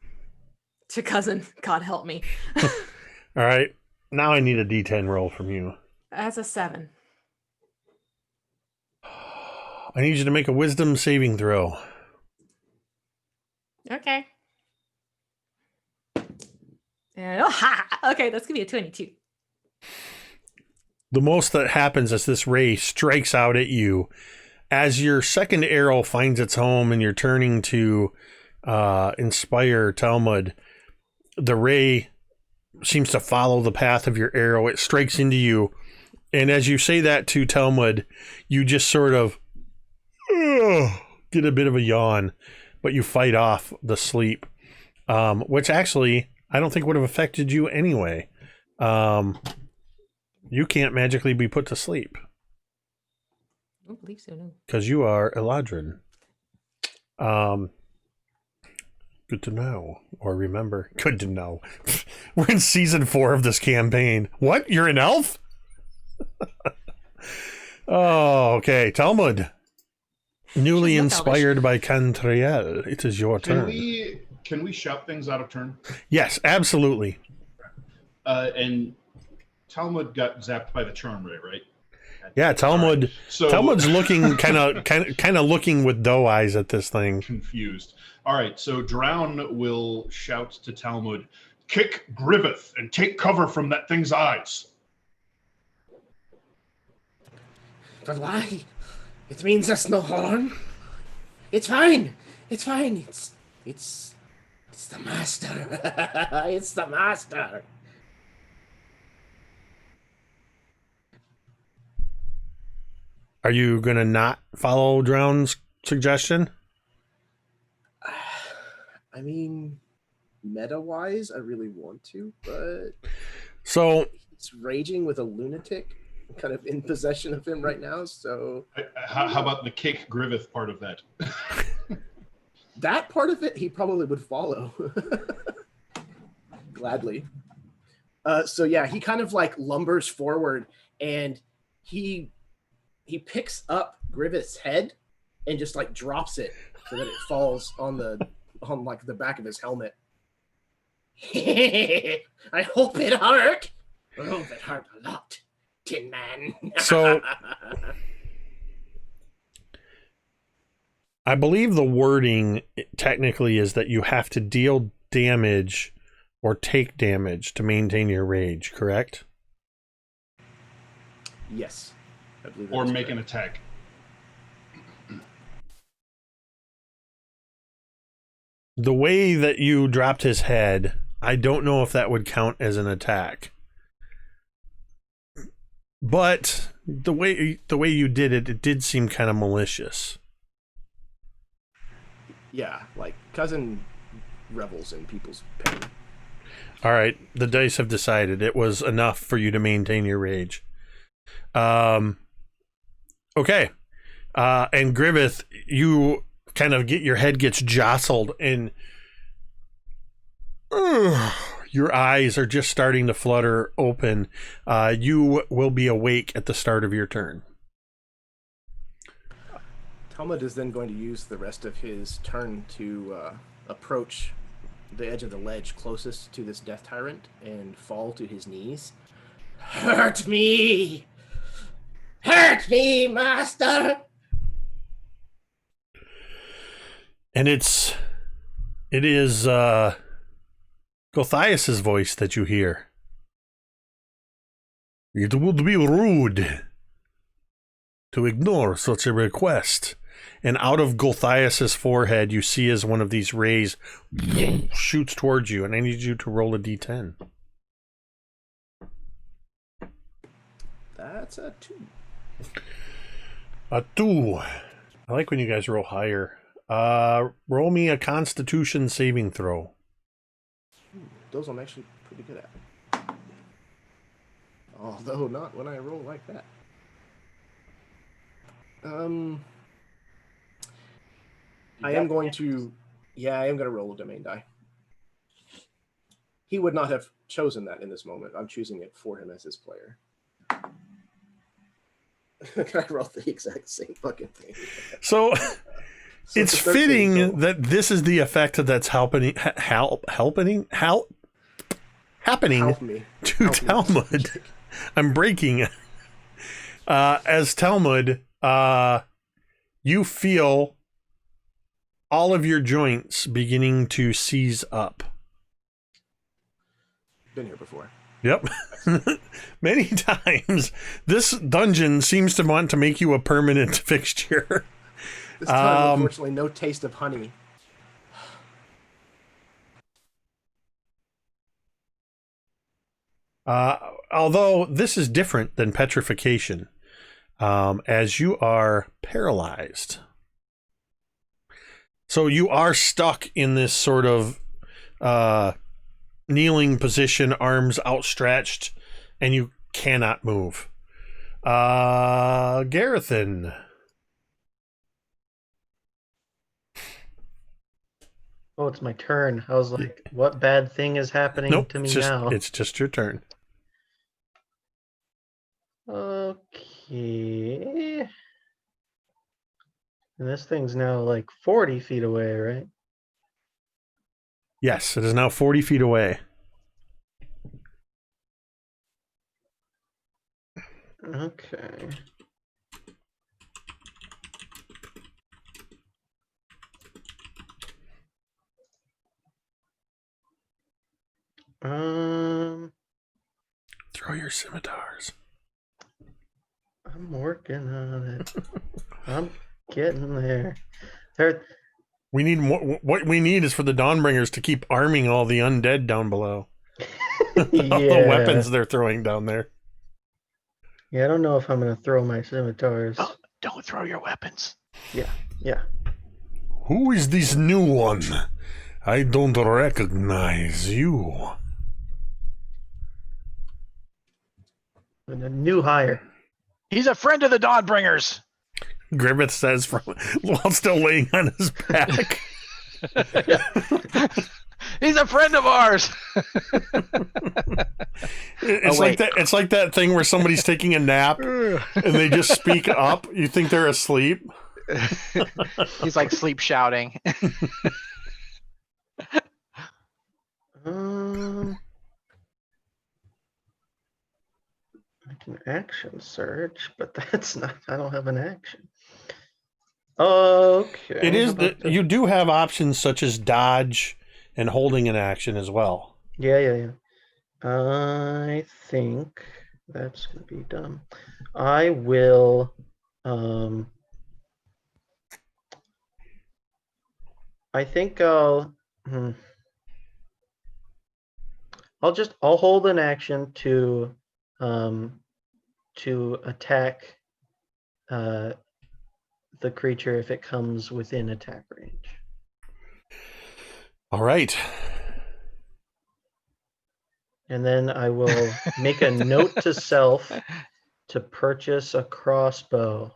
to cousin. God help me. All right. Now I need a d10 roll from you. That's a 7. I need you to make a wisdom saving throw. Okay. And, okay, that's going to be a 22. The most that happens is this ray strikes out at you. As your second arrow finds its home and you're turning to inspire Talmud, the ray seems to follow the path of your arrow. It strikes into you. And as you say that to Talmud, you just sort of get a bit of a yawn, but you fight off the sleep, which actually I don't think would have affected you anyway. You can't magically be put to sleep. I don't believe so, no. Because you are Eladrin. Good to know. Or remember. Good to know. We're in season 4 of this campaign. What? You're an elf? Oh, okay. Talmud. Newly inspired by Cantriel. It is your turn. Can we shout things out of turn? Yes, absolutely. And Talmud got zapped by the charm ray, right? Yeah, Talmud. Right. So, Talmud's looking kind of looking with doe eyes at this thing. Confused. All right, so Drown will shout to Talmud, "Kick Griveth and take cover from that thing's eyes." But why? It means there's no harm. It's fine. It's fine. It's the master. It's the master. Are you gonna not follow Drown's suggestion? I mean, meta-wise, I really want to, but So he's raging with a lunatic kind of in possession of him right now, so... How about the kick Griveth part of that? That part of it, he probably would follow. Gladly. So yeah, he kind of like lumbers forward, and he picks up Griveth's head and just like drops it so that it falls on like the back of his helmet. I hope it hurt. I hope it hurt a lot, Tin Man. So I believe the wording technically is that you have to deal damage or take damage to maintain your rage, correct? Yes. I believe Or that's make correct. an attack. The way that you dropped his head, I don't know if that would count as an attack. But the way you did it, it did seem kind of malicious. Yeah, like cousin revels in people's pain. All right, the dice have decided it was enough for you to maintain your rage. Okay. And Griveth, you kind of your head gets jostled and your eyes are just starting to flutter open. You will be awake at the start of your turn. Talmud is then going to use the rest of his turn to approach the edge of the ledge closest to this death tyrant and fall to his knees. Hurt me! Hurt me, master! And it is Gothias' voice that you hear. It would be rude to ignore such a request. and out of Gulthias's forehead, you see as one of these rays shoots towards you, and I need you to roll a d10. That's a 2. A 2. I like when you guys roll higher. Roll me a Constitution saving throw. Those I'm actually pretty good at. Although not when I roll like that. I am going to roll a domain die. He would not have chosen that in this moment. I'm choosing it for him as his player. Can I roll the exact same fucking thing? So it's 13 fitting total. that this is the effect that's happening Help me. to Help me. Talmud. I'm breaking. As Talmud, you feel all of your joints beginning to seize up. Been here before. Yep. Many times. This dungeon seems to want to make you a permanent fixture. This time, unfortunately, no taste of honey. Although this is different than petrification, as you are paralyzed. So you are stuck in this sort of kneeling position, arms outstretched, and you cannot move. Gerithan. Oh, it's my turn. I was like, what bad thing is happening Nope, to me it's just, now? it's just your turn. Okay. And this thing's now like 40 feet away, right? Yes, it is now 40 feet away. Okay. Throw your scimitars. I'm working on it. I'm getting there. There. We need more. What we need is for the Dawnbringers to keep arming all the undead down below. All the weapons they're throwing down there. Yeah, I don't know if I'm gonna throw my scimitars. Oh, don't throw your weapons. Yeah. Who is this new one? I don't recognize you. And a new hire. He's a friend of the Dawnbringers. Griveth says while still laying on his back. He's a friend of ours. It's like that. It's like that thing where somebody's taking a nap and they just speak up. You think they're asleep. He's like sleep shouting. I can action search, but that's not. I don't have an action. Okay. It is that you do have options such as dodge and holding an action as well. Yeah. I think that's gonna be dumb. I will. I think I'll hold an action to attack the creature if it comes within attack range. All right. And then I will make a note to self to purchase a crossbow.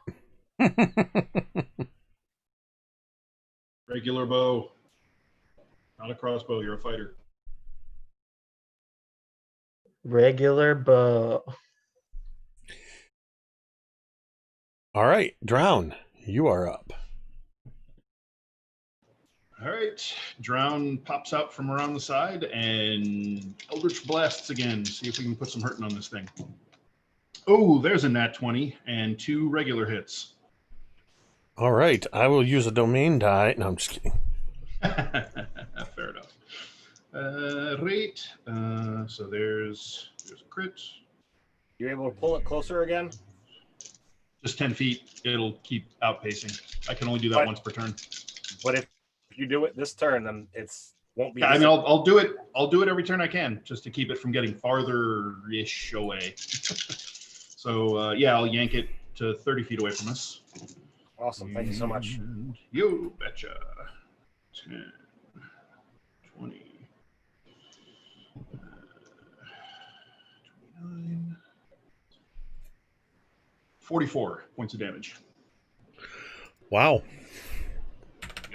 Regular bow. Not a crossbow, you're a fighter. Regular bow. All right, Drown, you are up. All right, Drown pops out from around the side and Eldritch blasts again. See if we can put some hurting on this thing. Oh, there's a nat 20 and 2 regular hits. All right, I will use a domain die. No, I'm just kidding. Fair enough. Right. So there's a crit. You able to pull it closer again? Just 10 feet. It'll keep outpacing. I can only do that But- once per turn. But if you do it this turn, then it's won't be. Yeah, I this mean, turn. I'll do it. I'll do it every turn I can, just to keep it from getting farther-ish away. So yeah, I'll yank it to 30 feet away from us. Awesome. Thank you so much. And you betcha. 10, 20, 29, 44 points of damage. Wow.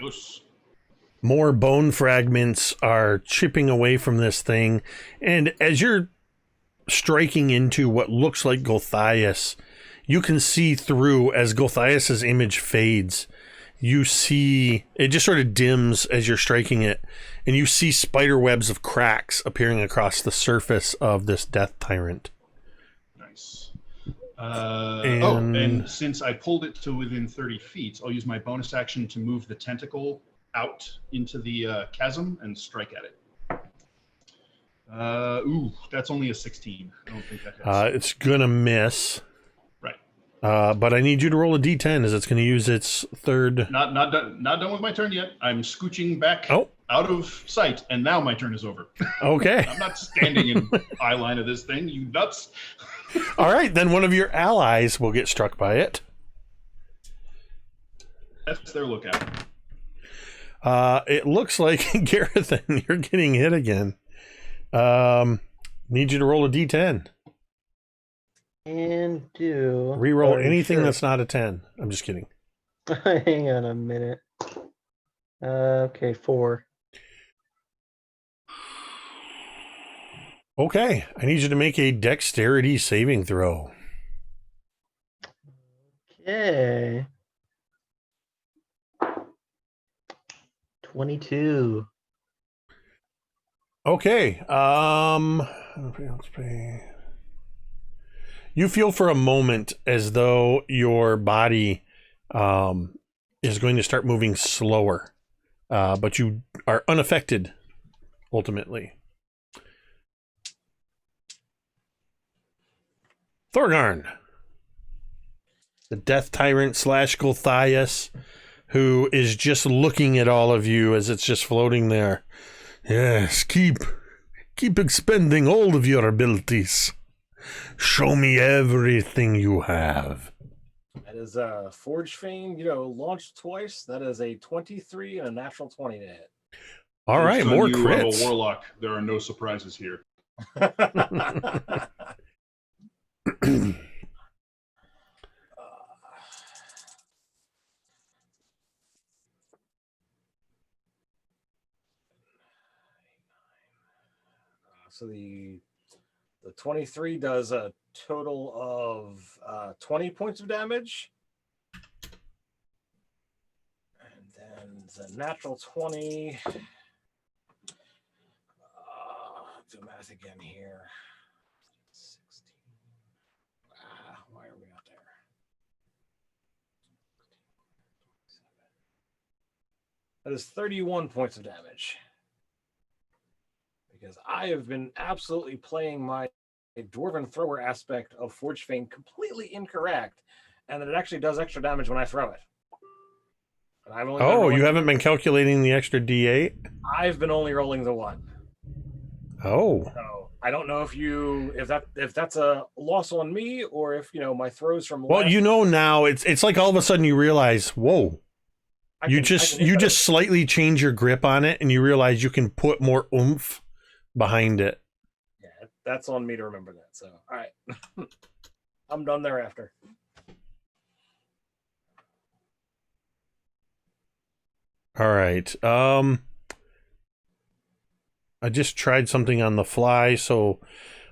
Yes. More bone fragments are chipping away from this thing. And as you're striking into what looks like Gulthias, you can see through as Gulthias's image fades. You see it just sort of dims as you're striking it, and you see spider webs of cracks appearing across the surface of this death tyrant. Nice. And- and since I pulled it to within 30 feet, I'll use my bonus action to move the tentacle out into the chasm and strike at it. Ooh, that's only a 16. I don't think that hits. It's gonna miss. Right. But I need you to roll a d10 as it's gonna use its third. Not done with my turn yet. I'm scooching back Oh, out of sight, and now my turn is over. okay. I'm not standing in eye line of this thing, you nuts. All right, then one of your allies will get struck by it. That's their lookout. It looks like Gerithan, you're getting hit again. Need you to roll a d10. And do. Reroll Are you anything sure? that's not a 10. I'm just kidding. Hang on a minute. Okay, 4. Okay, I need you to make a dexterity saving throw. Okay. 22. Okay, you feel for a moment as though your body is going to start moving slower, but you are unaffected ultimately. Thorgarn, the death tyrant / Gulthias, who is just looking at all of you as it's just floating there. Yes, keep expending all of your abilities. Show me everything you have. That is Forge Fame, launched twice. That is a 23 and a natural 20 to hit. All right, Based on more you, I'm a crits. warlock. There are no surprises here. So the 23 does a total of 20 points of damage. And then the natural 20. Do math again here. 16. Why are we not there? That is 31 points of damage. Because I have been absolutely playing my Dwarven Thrower aspect of Forge Fame completely incorrect, and that it actually does extra damage when I throw it. And I've only been Oh, rolling- you haven't been calculating the extra D8? I've been only rolling the 1. Oh. So I don't know if that's a loss on me or if my throws from Well, last- now it's like all of a sudden you realize, whoa. I You can- I just can hit you better. just slightly change your grip on it and you realize you can put more oomph behind it. Yeah, that's on me to remember that. So all right. I'm done thereafter. All right. I just tried something on the fly, so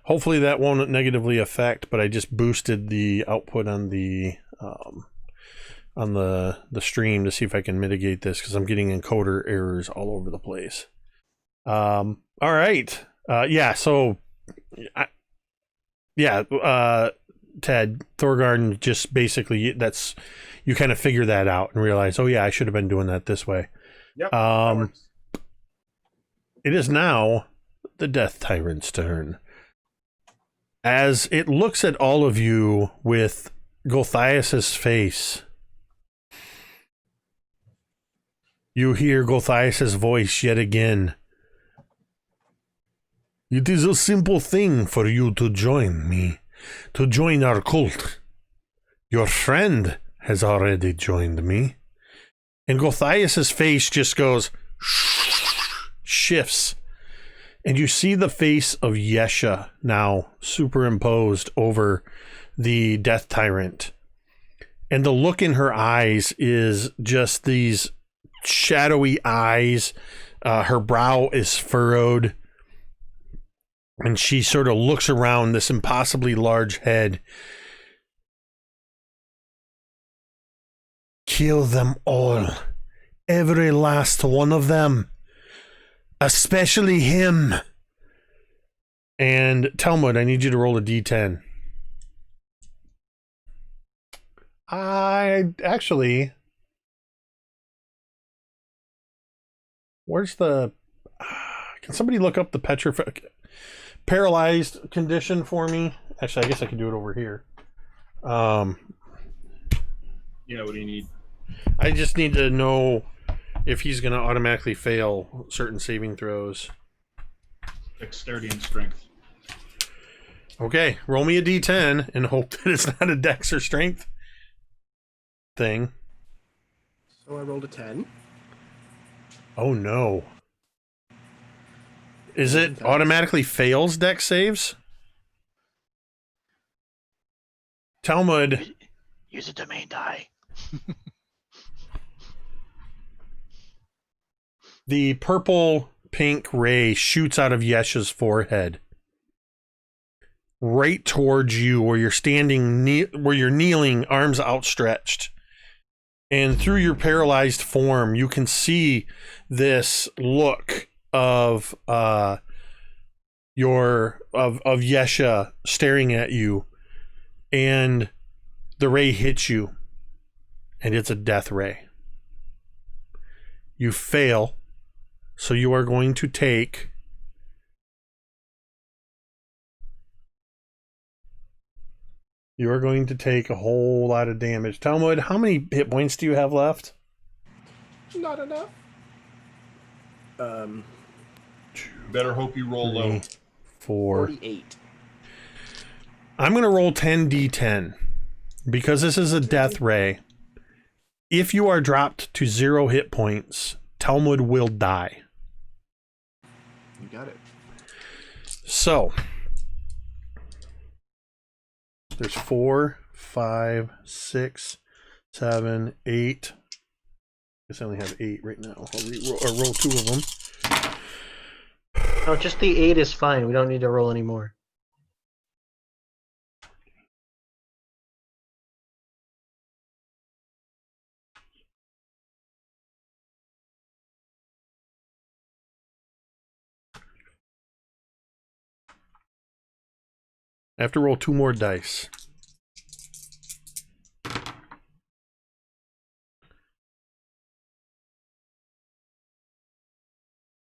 hopefully that won't negatively affect, but I just boosted the output on the stream to see if I can mitigate this because I'm getting encoder errors all over the place. All right. Ted, Thorgarn just basically you kind of figure that out and realize, oh yeah, I should have been doing that this way. Yep. that works. It is now the Death Tyrant's turn. As it looks at all of you with Gothias's face. You hear Gothias's voice yet again. It is a simple thing for you to join me, to join our cult. Your friend has already joined me. And Gothias's face just goes, shifts. And you see the face of Yesha now superimposed over the Death Tyrant. And the look in her eyes is just these shadowy eyes. Her brow is furrowed. And she sort of looks around this impossibly large head. Kill them all. Every last one of them. Especially him. And Talmud, I need you to roll a d10. Where's the... Can somebody look up the paralyzed condition for me? Actually, I guess I could do it over here. Yeah, what do you need? I just need to know if he's going to automatically fail certain saving throws. Dexterity and strength. Okay, roll me a d10 and hope that it's not a dex or strength thing. So I rolled a 10. Oh no. Is it automatically fails dex saves? Talmud. Use a domain die. The purple-pink ray shoots out of Yesha's forehead. Right towards you, where you're standing, where you're kneeling, arms outstretched. And through your paralyzed form, you can see this look of Yesha staring at you. And the ray hits you. And it's a death ray. You fail. So you are going to take a whole lot of damage. Talmud, how many hit points do you have left? Not enough. Better hope you roll low. 4. 48. I'm going to roll 10d10 because this is a death ray. If you are dropped to 0 hit points, Talmud will die. You got it. So, there's 4, 5, 6, 7, 8. I guess I only have 8 right now. I'll roll 2 of them. No, just the 8 is fine. We don't need to roll any more. I have to roll 2 more dice.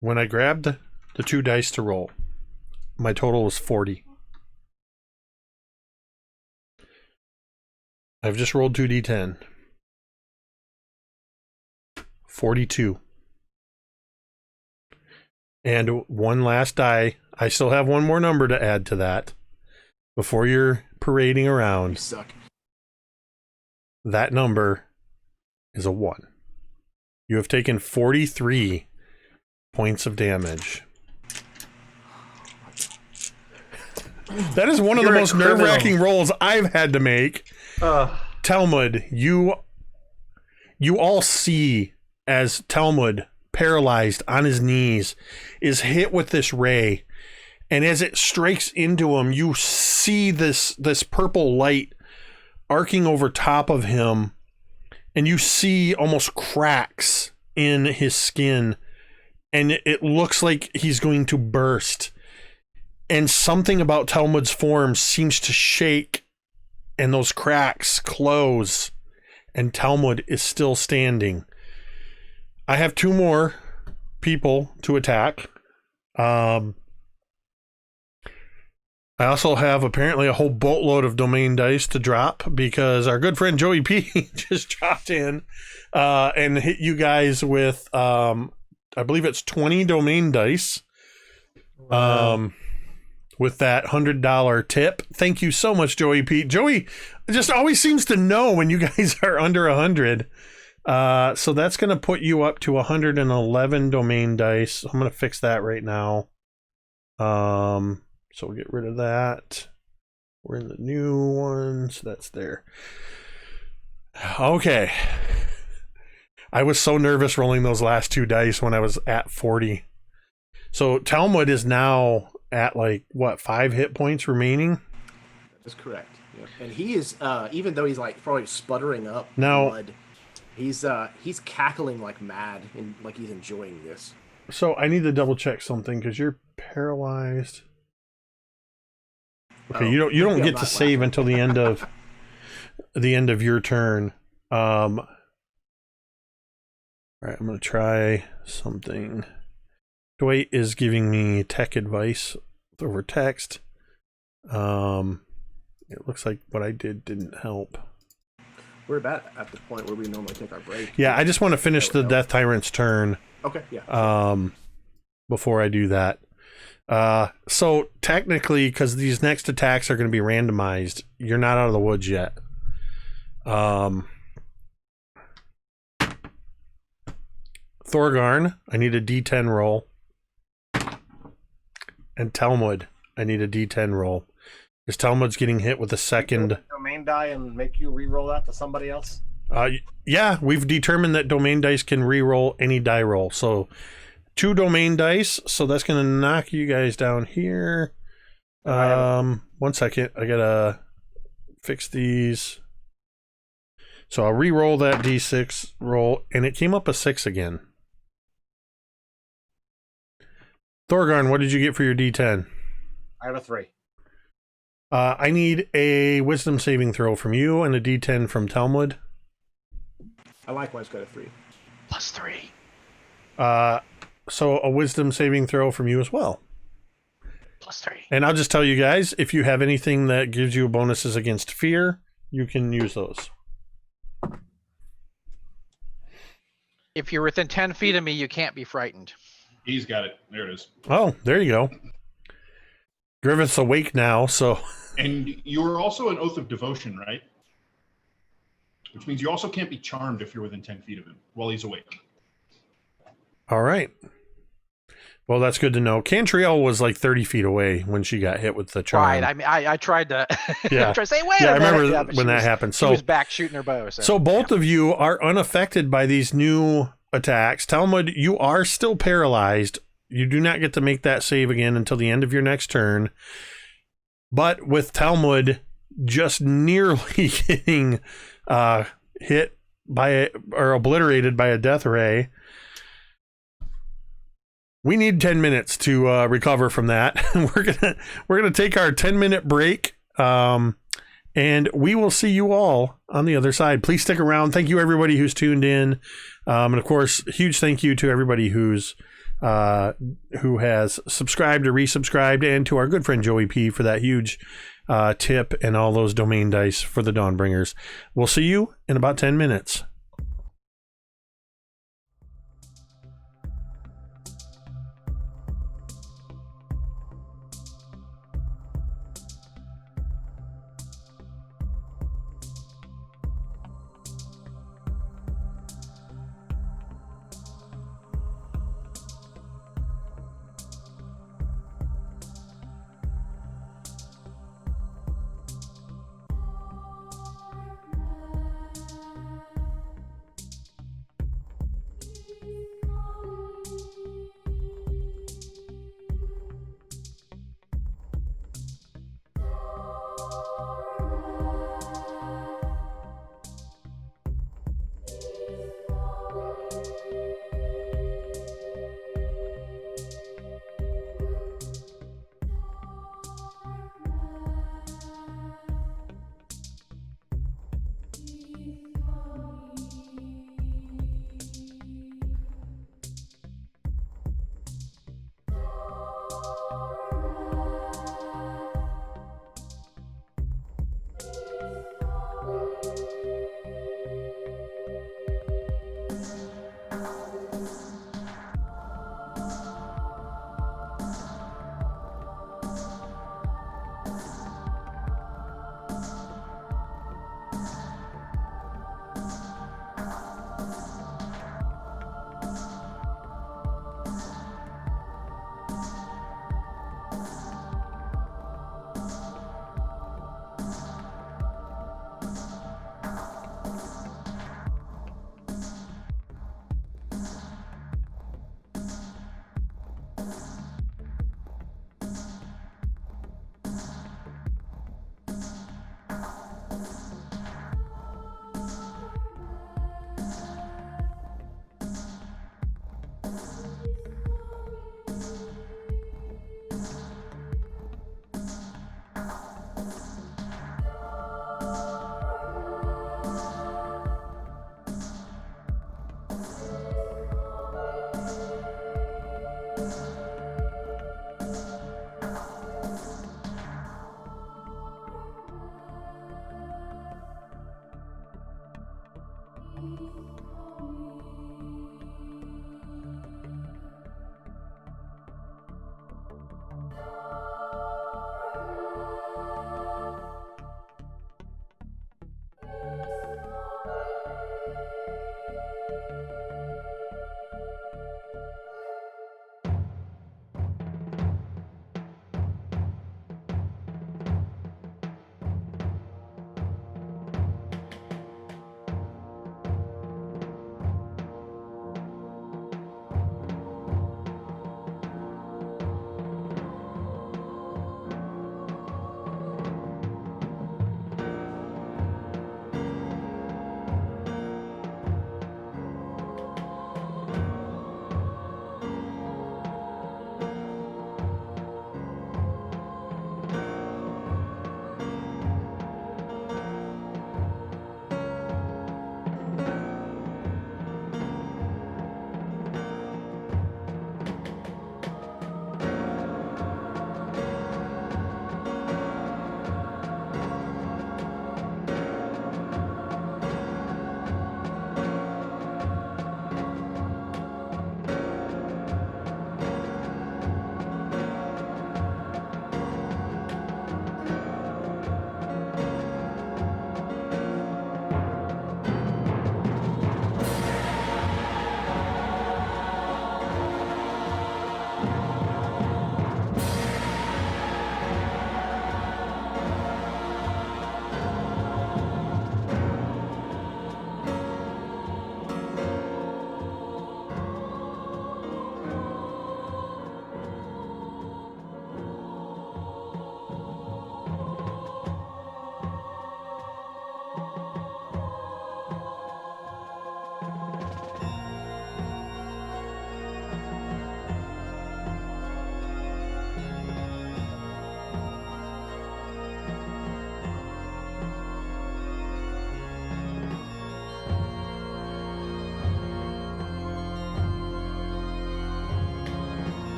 When I grabbed the 2 dice to roll, my total was 40. I've just rolled 2d10. 42. And one last die. I still have one more number to add to that. Before you're parading You around, suck. that number is a 1. You have taken 43 points of damage. That is one of the You're a most criminal. nerve-wracking rolls I've had to make. Talmud, you all see as Talmud, paralyzed on his knees, is hit with this ray. And as it strikes into him, you see this purple light arcing over top of him. And you see almost cracks in his skin. And it looks like he's going to burst. And something about Talmud's form seems to shake. And those cracks close. And Talmud is still standing. I have 2 more people to attack. I also have apparently a whole boatload of domain dice to drop because our good friend Joey P just dropped in and hit you guys with, I believe it's 20 domain dice. Wow. With that $100 tip. Thank you so much, Joey P. Joey just always seems to know when you guys are under 100. So that's going to put you up to 111 domain dice. I'm going to fix that right now. So we'll get rid of that. We're in the new one, so that's there. Okay. I was so nervous rolling those last 2 dice when I was at 40. So Talmud is now at like, what, 5 hit points remaining? That's correct. Yep. And he is, even though he's like probably sputtering up Now- blood, he's cackling like mad and like he's enjoying this. So I need to double check something because you're paralyzed. Okay, Oh, you don't I'm get not to save laughing. until the end of your turn. All right, I'm gonna try something. Dwight is giving me tech advice over text. It looks like what I did didn't help. We're about at the point where we normally take our break. Yeah, I just want to finish That the would Death Tyrant's turn. Okay, yeah. Before I do that. So technically, because these next attacks are going to be randomized, you're not out of the woods yet. Thorgarn, I need a D10 roll. And Talmud, I need a D10 roll. Because Talmud's getting hit with a second. Domain die and make you re-roll that to somebody else. Yeah, we've determined that domain dice can re-roll any die roll. So 2 domain dice. So that's going to knock you guys down here. 1 second. I got to fix these. So I'll re-roll that D6 roll. And it came up a 6 again. Thorgarn, what did you get for your D10? I have a 3. I need a wisdom saving throw from you and a D10 from Talmud. I likewise got a 3. +3. So a wisdom saving throw from you as well. +3. And I'll just tell you guys, if you have anything that gives you bonuses against fear, you can use those. If you're within 10 feet of me, you can't be frightened. He's got it. There it is. Oh, there you go. Griveth's awake now, so... And you're also an Oath of Devotion, right? Which means you also can't be charmed if you're within 10 feet of him while he's awake. All right. Well, that's good to know. Cantriel was like 30 feet away when she got hit with the charm. Right. I mean, I tried to, Yeah. I tried to say, wait Yeah, a I minute. remember Yeah, but when she that was- happened. She So, was back shooting her bow. so both of you are unaffected by these new attacks. Talmud, you are still paralyzed. You do not get to make that save again until the end of your next turn. But with Talmud just nearly getting hit by or obliterated by a death ray, we need 10 minutes to recover from that. We're gonna take our 10-minute break, and we will see you all on the other side. Please stick around. Thank you everybody who's tuned in, and of course, huge thank you to everybody who has subscribed or resubscribed, and to our good friend Joey P for that huge tip and all those domain dice for the Dawnbringers. We'll see you in about 10 minutes.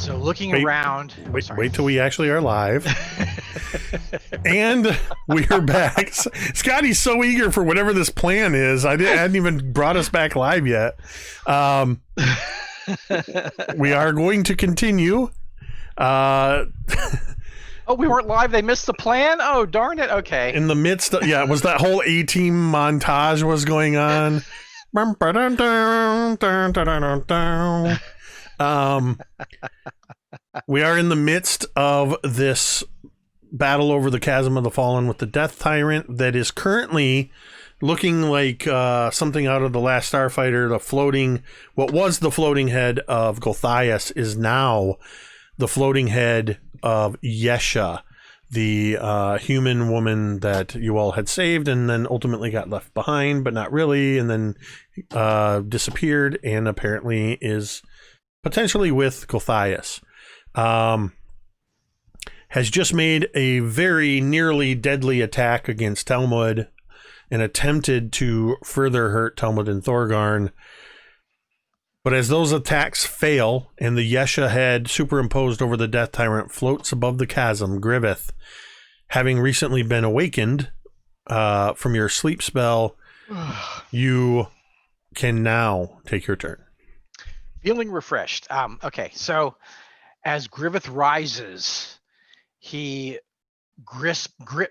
So looking Wait, around. Wait till we actually are live. And we are back. Scotty's so eager for whatever this plan is. I hadn't even brought us back live yet. We are going to continue. Oh, we weren't live. They missed the plan. Oh, darn it. Okay. In the midst of, it was that whole A-Team montage was going on. We are in the midst of this battle over the Chasm of the Fallen with the Death Tyrant that is currently looking like something out of The Last Starfighter. What was the floating head of Gulthias is now the floating head of Yesha, the human woman that you all had saved and then ultimately got left behind, but not really, and then disappeared and apparently is potentially with Gulthias. Has just made a very nearly deadly attack against Talmud and attempted to further hurt Talmud and Thorgarn. But as those attacks fail and the Yesha head superimposed over the Death Tyrant floats above the chasm, Griveth, having recently been awakened from your sleep spell, you can now take your turn. Feeling refreshed. Okay, so as Griveth rises, he grips the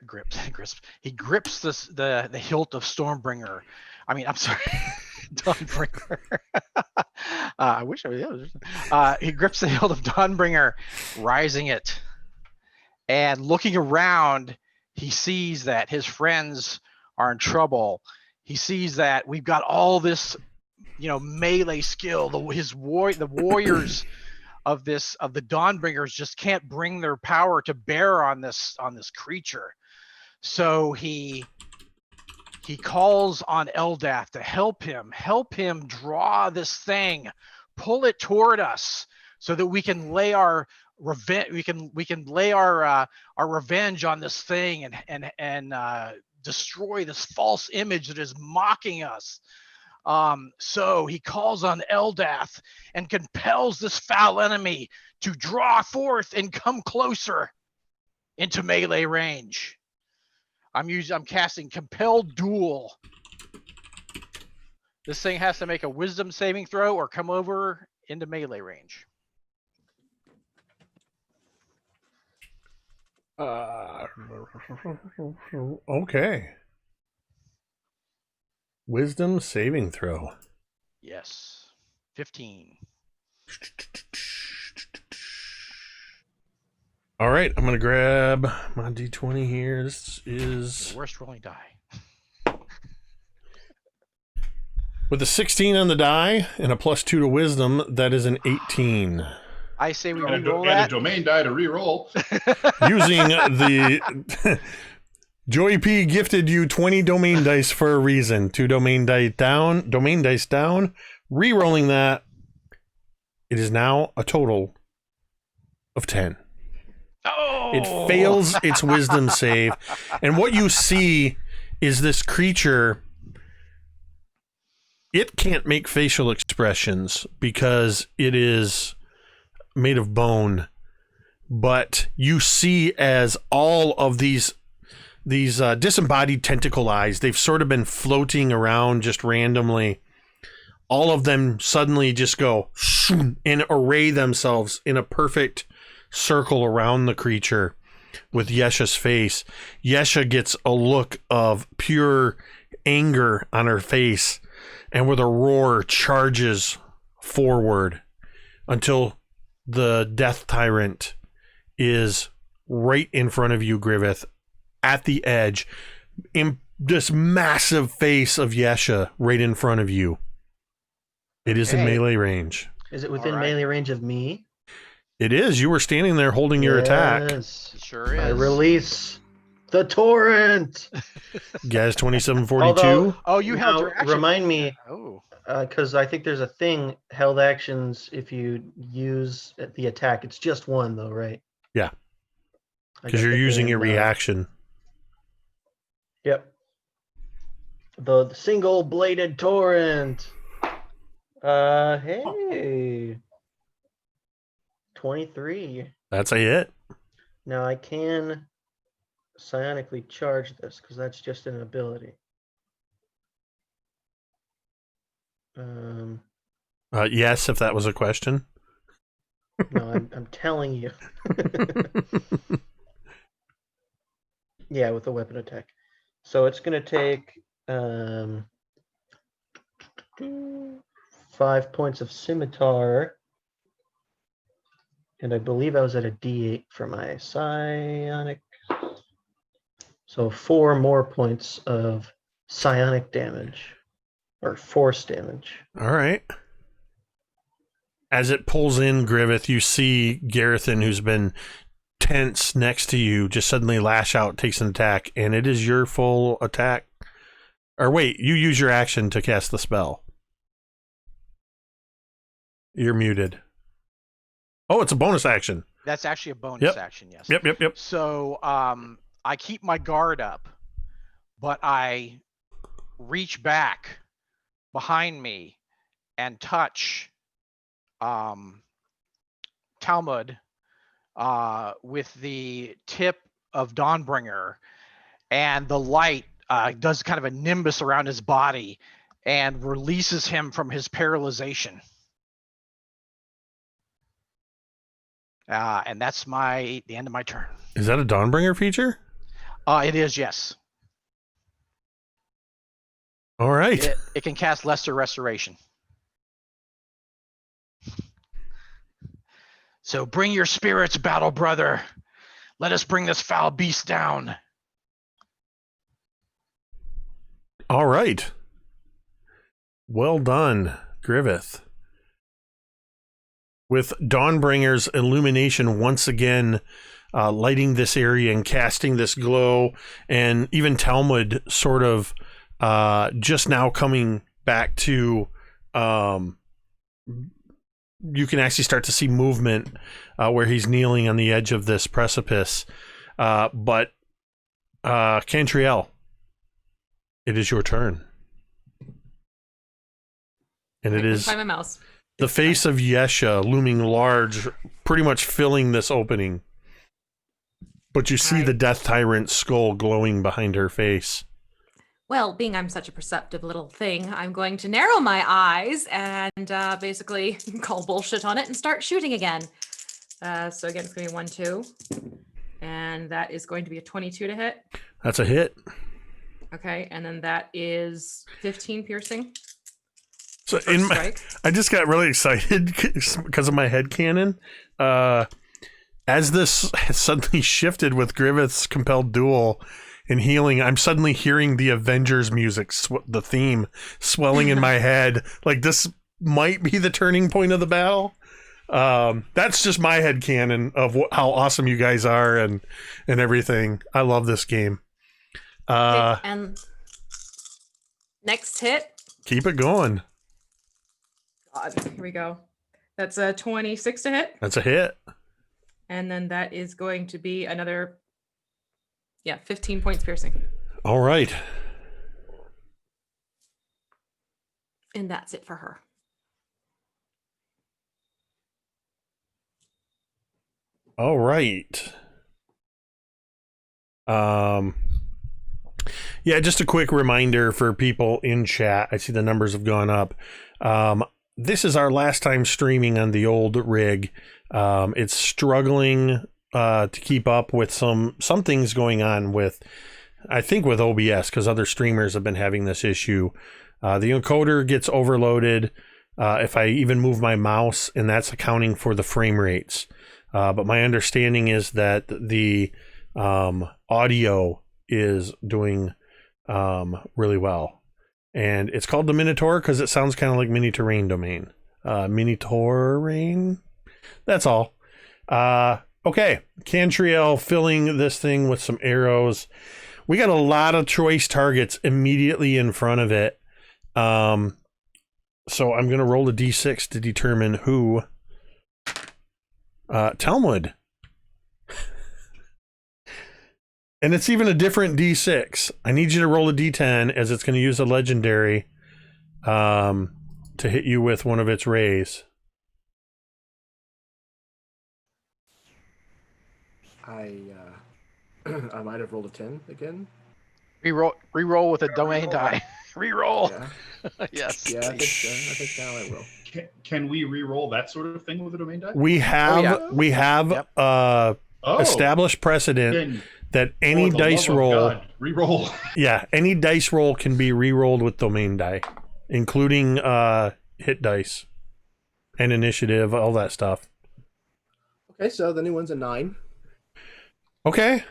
hilt of Stormbringer. I'm sorry, Dawnbringer. I wish I was. He grips the hilt of Dawnbringer, rising it, and looking around, he sees that his friends are in trouble. He sees that we've got all this, melee skill. The warriors of the Dawnbringers just can't bring their power to bear on this creature. So he calls on Eldath to help him draw this thing, pull it toward us, so that we can lay our revenge. We can lay our revenge on this thing and destroy this false image that is mocking us. So he calls on Eldath and compels this foul enemy to draw forth and come closer into melee range. I'm casting Compelled Duel. This thing has to make a wisdom saving throw or come over into melee range. Okay. Wisdom saving throw. Yes. 15. All right, I'm going to grab my D20 here. This is The worst rolling die. with a 16 on the die and a +2 to wisdom, that is an 18. I say we And re-roll a that. domain die to re-roll. Using the Joey P gifted you 20 domain dice for a reason. 2 domain dice down. Re-rolling that, it is now a total of 10. Oh! It fails its wisdom save. And what you see is this creature, it can't make facial expressions because it is made of bone. But you see as all of these disembodied tentacle eyes, they've sort of been floating around just randomly. All of them suddenly just go and array themselves in a perfect circle around the creature with Yesha's face. Yesha gets a look of pure anger on her face, and with a roar charges forward until the Death Tyrant is right in front of you, Griveth, at the edge, in this massive face of Yesha right in front of you. It is in melee range. Is it within All right. melee range of me? It is. You were standing there holding your attack. Yes. Sure is. I release the torrent. Gaz 2742. Oh, you held Now, your action. remind me, Oh. because I think there's a thing, held actions, if you use the attack. It's just one, though, right? Yeah. I Because got you're the using thing, your reaction. Yep. The single-bladed torrent. Hey. 23. That's a hit. Now I can psionically charge this because that's just an ability. Yes, if that was a question. No, I'm telling you. Yeah, with a weapon attack. So it's going to take 5 points of scimitar. And I believe I was at a D8 for my psionic. So 4 more points of psionic damage. Or force damage. All right. As it pulls in, Griveth, you see Gerithan, who's been tense next to you, just suddenly lash out, takes an attack, and it is your full attack. Or wait, you use your action to cast the spell. You're muted. Oh, it's a bonus action. That's actually a bonus action, yes. Yep. So I keep my guard up, but I reach back behind me and touch Talmud with the tip of Dawnbringer, and the light does kind of a nimbus around his body and releases him from his paralyzation. And that's the end of my turn. Is that a Dawnbringer feature? It is, yes. All right. It can cast Lesser Restoration. So bring your spirits, battle brother. Let us bring this foul beast down. All right. Well done, Griveth. With Dawnbringer's illumination once again lighting this area and casting this glow, and even Talmud sort of just now coming back to, you can actually start to see movement where he's kneeling on the edge of this precipice. But Cantriel, it is your turn. And it is Find my mouse. the face of Yesha looming large, pretty much filling this opening. But you see the Death Tyrant's skull glowing behind her face. Well, being I'm such a perceptive little thing, I'm going to narrow my eyes and basically call bullshit on it and start shooting again. So again, it's going to be 1, 2. And that is going to be a 22 to hit. That's a hit. Okay, and then that is 15 piercing. So Strike. I just got really excited because of my headcanon. As this has suddenly shifted with Griveth's compelled duel and healing, I'm suddenly hearing the Avengers music, the theme, swelling in my head. Like this might be the turning point of the battle. That's just my headcanon of how awesome you guys are and everything. I love this game. Okay, and next hit. Keep it going. God, here we go. That's a 26 to hit. That's a hit. And then that is going to be another, 15 points piercing. All right. And that's it for her. All right. Yeah, just a quick reminder for people in chat. I see the numbers have gone up. This is our last time streaming on the old rig. It's struggling to keep up with some things going on with, I think, with OBS, because other streamers have been having this issue. The encoder gets overloaded if I even move my mouse, and that's accounting for the frame rates. But my understanding is that the audio is doing really well. And it's called the Minotaur because it sounds kind of like Mini Terrain Domain. Mini Terrain? That's all. Okay, Cantriel filling this thing with some arrows. We got a lot of choice targets immediately in front of it. So I'm going to roll a d6 to determine who. Talmud. And it's even a different d6. I need you to roll a d10 as it's going to use a legendary to hit you with one of its rays. I I might have rolled a 10 again. Reroll with a domain die. Reroll. Yeah, Yes. yeah. I think now I will. Can we re-roll that sort of thing with a domain die? We have Yep. established precedent Then, that any for the dice love of roll, God, re-roll. yeah, any dice roll can be re-rolled with domain die, including hit dice and initiative, all that stuff. Okay, so the new one's a 9. Okay.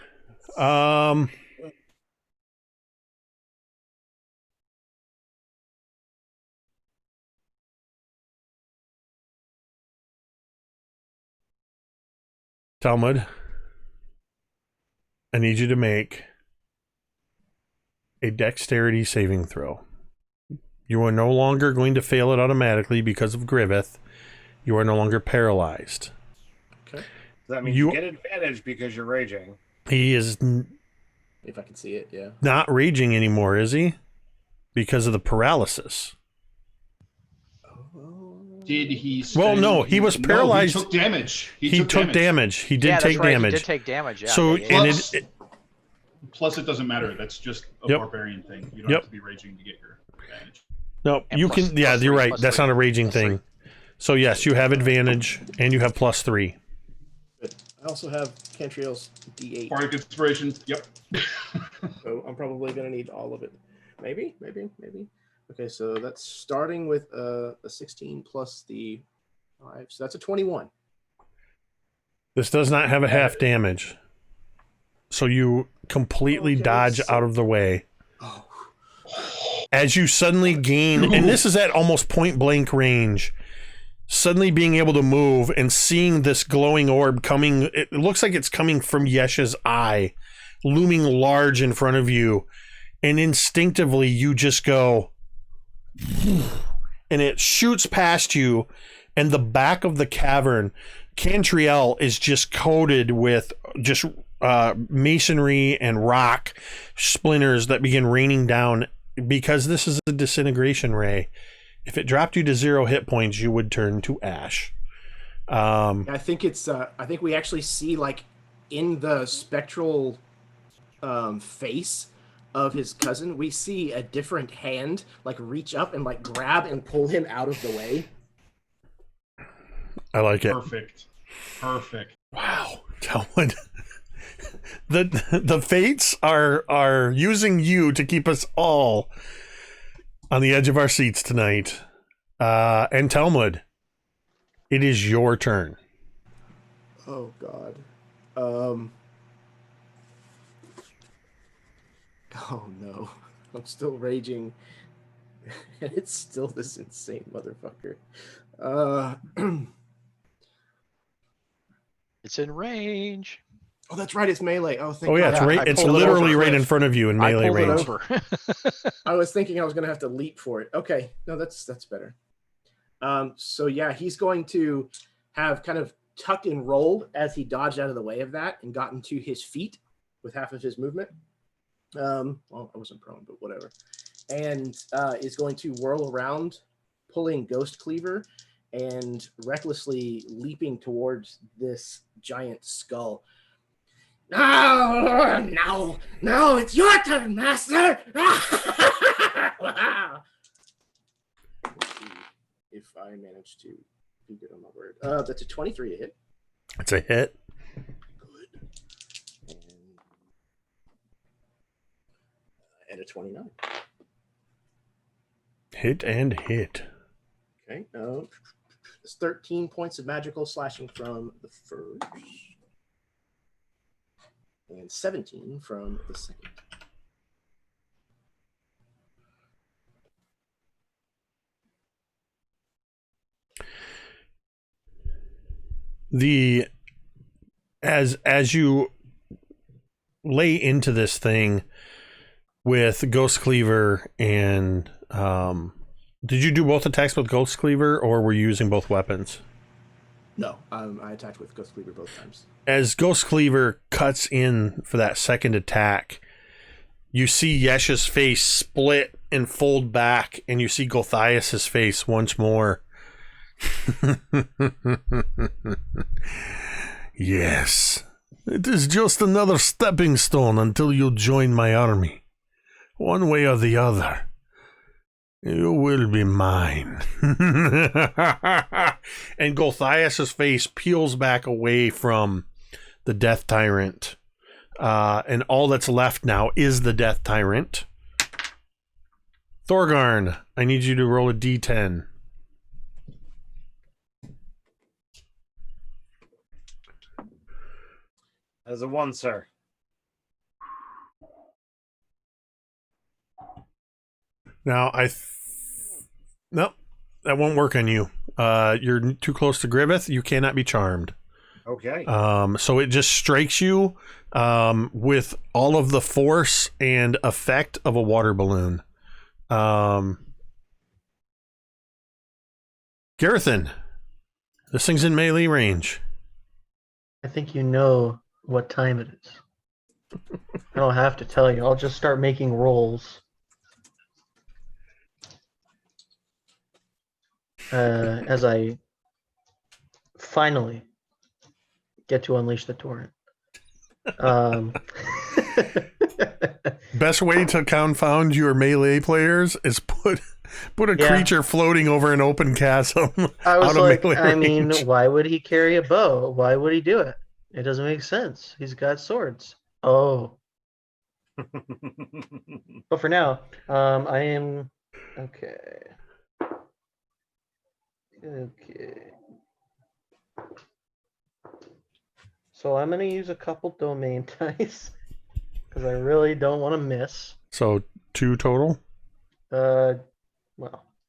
Talmud, I need you to make a dexterity saving throw. You are no longer going to fail it automatically because of Griveth. You are no longer paralyzed. Okay. That means you get advantage because you're raging. He is If I can see it, yeah. not raging anymore, is he? Because of the paralysis. Did he? Well, no, he was paralyzed. No, he took damage. He took damage. He did take damage. He did take damage. Yeah. So, yeah. and Plus, it doesn't matter. That's just a Yep. barbarian thing. You don't Yep. have to be raging to get your advantage. no, And you plus- can. Yeah, plus you're three, right. plus That's three. not a raging Plus thing. So yes, you have advantage, and you have +3. Good. I also have Cantriel's D8, Bardic inspiration. Yep. so I'm probably going to need all of it. Maybe. Okay, so that's starting with a 16 plus the 5, so that's a 21. This does not have a half damage, so you completely Okay, dodge so- out of the way. Oh, As you suddenly gain, and this is at almost point blank range, suddenly being able to move and seeing this glowing orb coming, it looks like it's coming from Yesh's eye, looming large in front of you, and instinctively you just go, and it shoots past you, and the back of the cavern, Cantriel, is just coated with just masonry and rock splinters that begin raining down. Because this is a disintegration ray, if it dropped you to 0 hit points, you would turn to ash. I think it's. I think we actually see like in the spectral face of his cousin, we see a different hand like reach up and like grab and pull him out of the way. I like it. Perfect. Wow, Talmud. The fates are using you to keep us all on the edge of our seats tonight. And Talmud, it is your turn. Oh God. Oh no. I'm still raging. And it's still this insane motherfucker. It's in range. Oh, that's right. It's melee. Oh, thank Oh yeah, God. it's I right. It's pulled it literally over. right in front of you in I melee pulled it range. over. I was thinking I was going to have to leap for it. Okay. No, that's better. So yeah, he's going to have kind of tucked and rolled as he dodged out of the way of that and gotten to his feet with half of his movement. Well, I wasn't prone, but whatever. And is going to whirl around, pulling Ghost Cleaver and recklessly leaping towards this giant skull. No, it's your turn, master. If I manage to be good on my word. That's a 23 to hit. It's a hit. Good. And a 29. Hit and hit. Okay. It's 13 points of magical slashing from the first. And 17 from the second. As you lay into this thing with Ghost Cleaver and did you do both attacks with Ghost Cleaver or were you using both weapons? No, I attacked with Ghost Cleaver both times. As Ghost Cleaver cuts in for that second attack, you see Yesh's face split and fold back, and you see Gothias's face once more. Yes, It is just another stepping stone until you join my army. One way or the other, you will be mine. And Gulthias' face peels back away from the Death Tyrant. And all that's left now is the Death Tyrant. Thorgarn, I need you to roll a d10. As a 1, sir. Now, nope, that won't work on you. You're too close to Griveth. You cannot be charmed. Okay. So it just strikes you with all of the force and effect of a water balloon. Gerithan, this thing's in melee range. I think you know what time it is. I don't have to tell you. I'll just start making rolls. As I finally get to unleash the torrent. Best way to confound your melee players is put a creature floating over an open chasm. I was out like, of melee I mean, range. why would he carry a bow? Why would he do it? It doesn't make sense. He's got swords. Oh. But for now, I am okay. Okay. So I'm going to use a couple domain dice because I really don't want to miss. So 2 total. Well,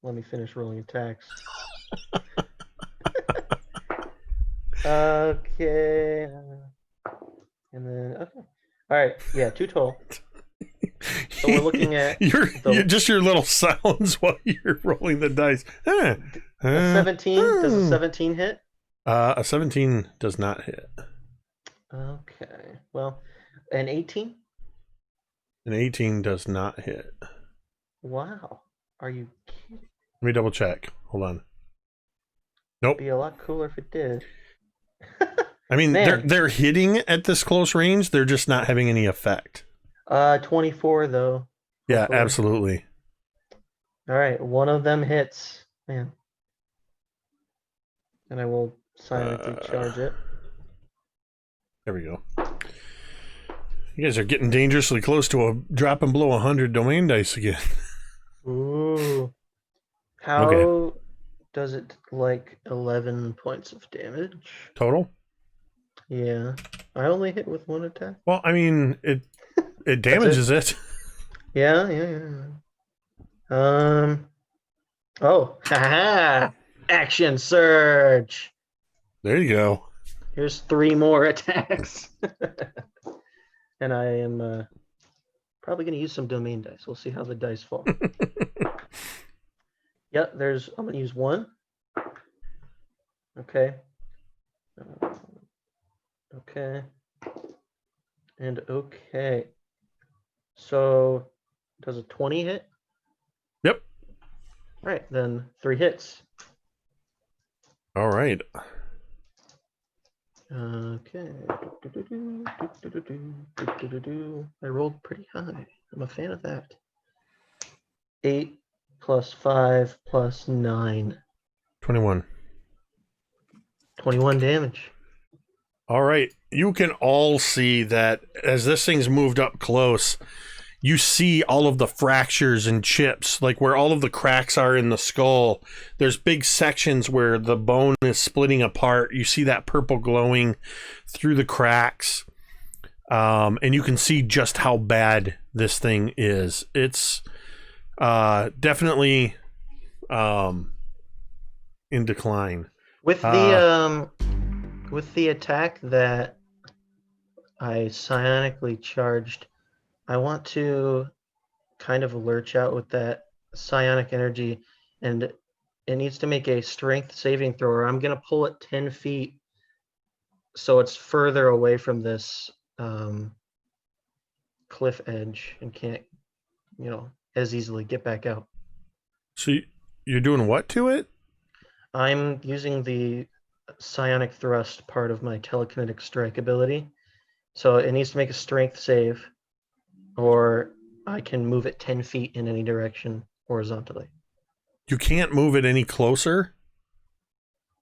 let me finish rolling attacks. Okay. And then okay. All right. Yeah, 2 total. So we're looking at your little sounds while you're rolling the dice. a 17. Does a 17 hit? A 17 does not hit. Okay. Well, an 18? An 18 does not hit. Wow. Are you kidding? Let me double check. Hold on. Nope. It'd be a lot cooler if it did. I mean, Man. they're hitting at this close range. They're just not having any effect. 24 though. Yeah, Hopefully. absolutely. All right, one of them hits, man. And I will silently charge it. There we go. You guys are getting dangerously close to dropping below 100 domain dice again. Ooh. How does it like 11 points of damage? Total? Yeah. I only hit with 1 attack. Well, I mean, it damages it. Yeah. Oh, haha! Action surge. There you go. Here's 3 more attacks. And I am probably going to use some domain dice. We'll see how the dice fall. Yep, I'm going to use 1. Okay. Okay. And okay. So, does a 20 hit? Yep. All right, then 3 hits. All right. Okay. I rolled pretty high. I'm a fan of that. 8 plus 5 plus 9. 21. 21 damage. All right. You can all see that as this thing's moved up close, you see all of the fractures and chips, like where all of the cracks are in the skull. There's big sections where the bone is splitting apart. You see that purple glowing through the cracks. And you can see just how bad this thing is. It's definitely in decline. With the attack that I psionically charged, I want to kind of lurch out with that psionic energy, and it needs to make a strength saving throw, or I'm going to pull it 10 feet so it's further away from this cliff edge and can't, as easily get back out. So you're doing what to it? I'm using the psionic thrust part of my telekinetic strike ability, So it needs to make a strength save, or I can move it 10 feet in any direction horizontally. You can't move it any closer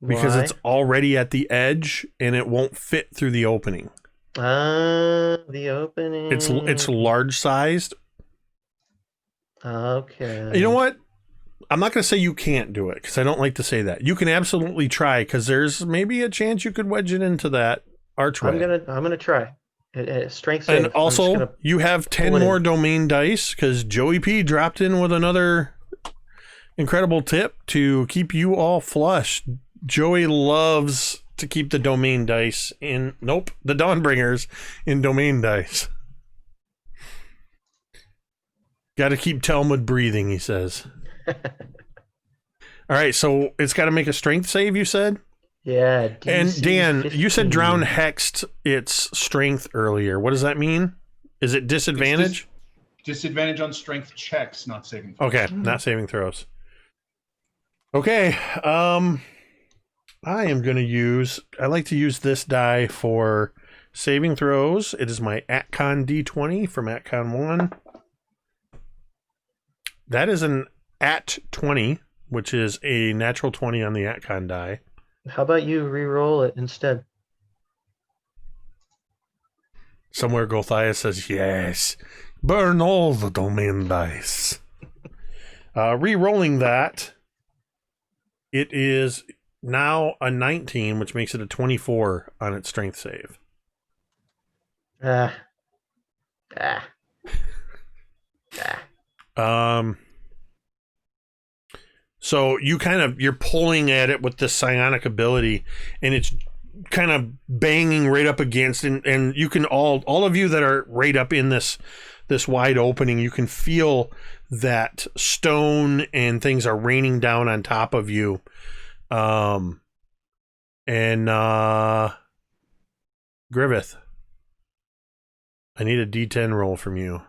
because Why? it's already at the edge and it won't fit through the opening. The opening. It's large sized. Okay. You know what? I'm not going to say you can't do it because I don't like to say that. You can absolutely try because there's maybe a chance you could wedge it into that archway. I'm gonna try. Strength save. And also, you have 10 pull it more in. domain dice because Joey P dropped in with another incredible tip to keep you all flush. Joey loves to keep the domain dice in. Nope, the Dawnbringers in domain dice. Got to keep Talmud breathing, he says. All right, so it's got to make a strength save, you said? Yeah. And DC Dan, you said 15. Drown hexed its strength earlier. What does that mean? Is it disadvantage? Disadvantage on strength checks, not saving throws. Okay, not saving throws. Okay, I am going to use... I like to use this die for saving throws. It is my Atcon D20 from Atcon 1. That is an At 20, which is a natural 20 on the Atcon die. How about you re-roll it instead? Somewhere Gothias says, yes, burn all the domain dice. Re-rolling that, it is now a 19, which makes it a 24 on its strength save. Ah. So you're pulling at it with this psionic ability, and it's kind of banging right up against, and you can all of you that are right up in this wide opening, you can feel that stone and things are raining down on top of you. Griveth, I need a D10 roll from you.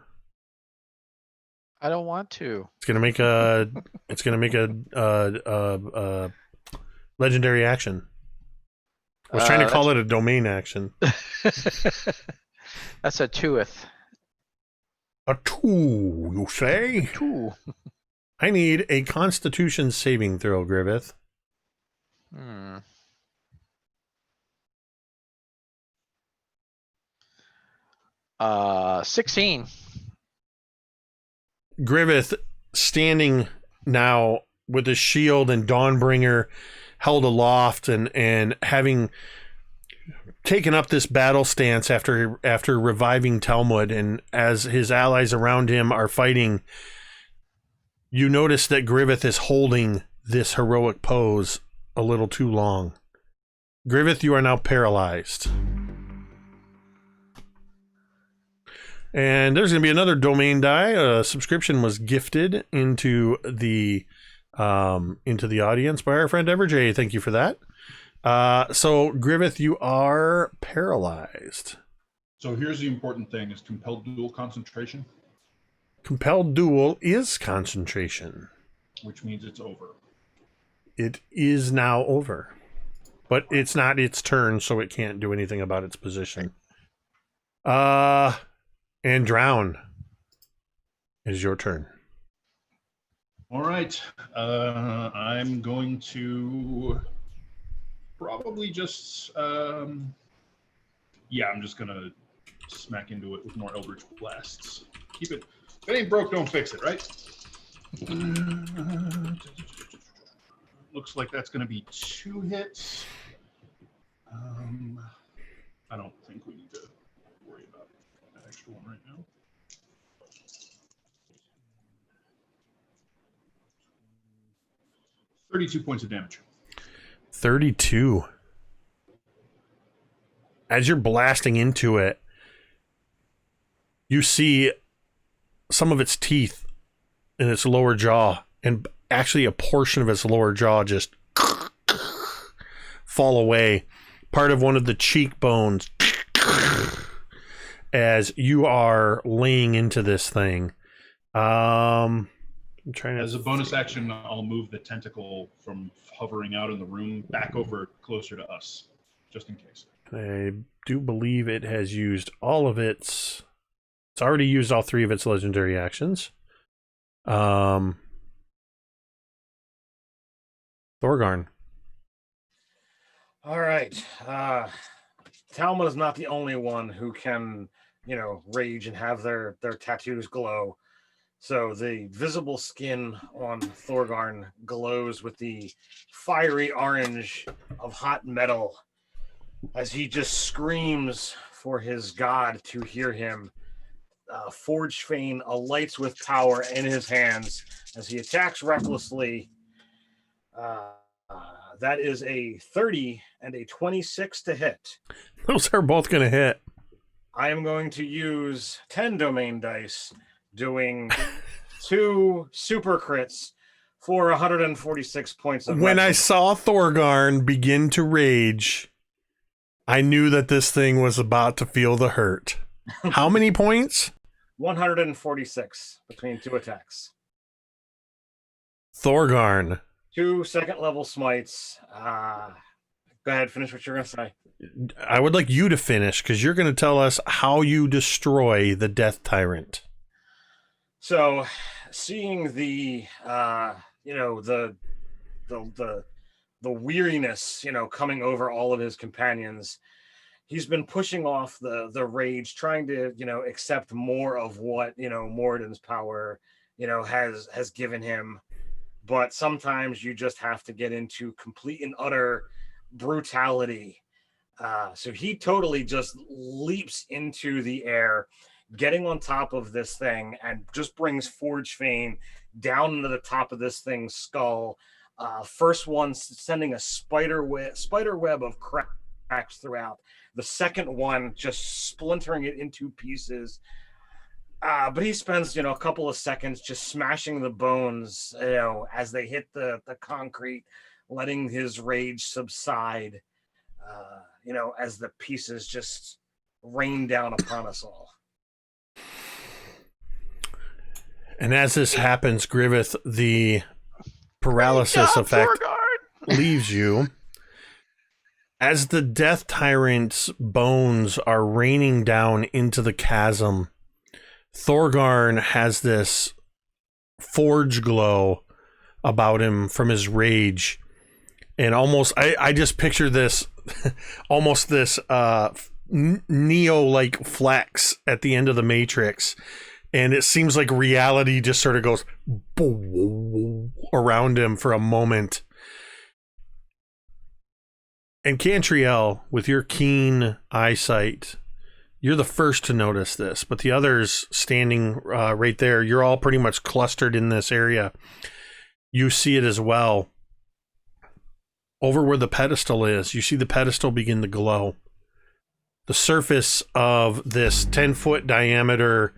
I don't want to. It's gonna make a legendary action. I was trying to call it a domain action. That's a 2th. A 2, you say? 2. I need a Constitution saving throw, Griveth. 16. Griveth standing now with his shield and Dawnbringer held aloft and having taken up this battle stance after reviving Talmud, and as his allies around him are fighting, you notice that Griveth is holding this heroic pose a little too long. Griveth, you are now paralyzed. And there's going to be another domain die. A subscription was gifted into the audience by our friend Everjay. Thank you for that. So Griveth, you are paralyzed. So here's the important thing: is compelled dual concentration, Compelled duel is concentration. which means it's over. It is now over, but it's not its turn, so it can't do anything about its position. And Drown is your turn. All right. I'm going to probably just, I'm just going to smack into it with more Eldritch Blasts. Keep it. If it ain't broke, don't fix it, right? Looks like that's going to be 2 hits. I don't think we need to worry about that extra one right now. $32 points of damage. 32. As you're blasting into it, you see some of its teeth in its lower jaw, and actually a portion of its lower jaw just fall away. Part of one of the cheekbones as you are laying into this thing. I'm trying to... As a bonus action, I'll move the tentacle from hovering out in the room back over closer to us, just in case. I do believe it has used all of its... It's already used all 3 of its legendary actions. Thorgarn. All right. Talmud is not the only one who can, rage and have their tattoos glow. So the visible skin on Thorgarn glows with the fiery orange of hot metal as he just screams for his god to hear him. Forge Fane alights with power in his hands as he attacks recklessly. That is a 30 and a 26 to hit. Those are both going to hit. I am going to use 10 domain dice, doing 2 super crits for 146 points of When I magic. saw Thorgarn begin to rage, I knew that this thing was about to feel the hurt. How many points? 146 between 2 attacks. Thorgarn. 2 second-level smites. Go ahead, finish what you're going to say. I would like you to finish, because you're going to tell us how you destroy the Death Tyrant. So, seeing the weariness, coming over all of his companions, he's been pushing off the rage, trying to, accept more of what, Moradin's power, has given him. But sometimes you just have to get into complete and utter brutality. So he totally just leaps into the air, getting on top of this thing, and just brings Forge Fane down into the top of this thing's skull. First one sending a spider web of cracks throughout. The second one just splintering it into pieces. But he spends, a couple of seconds just smashing the bones, as they hit the concrete, letting his rage subside, as the pieces just rain down upon us all. And as this happens, Griveth, the paralysis effect leaves you. As the Death Tyrant's bones are raining down into the chasm, Thorgarn has this forge glow about him from his rage. And almost, I just picture this, almost this Neo-like flex at the end of the Matrix. And it seems like reality just sort of goes around him for a moment. And Cantriel, with your keen eyesight, you're the first to notice this, but the others standing right there, you're all pretty much clustered in this area. You see it as well. Over where the pedestal is, you see the pedestal begin to glow. The surface of this 10-foot diameter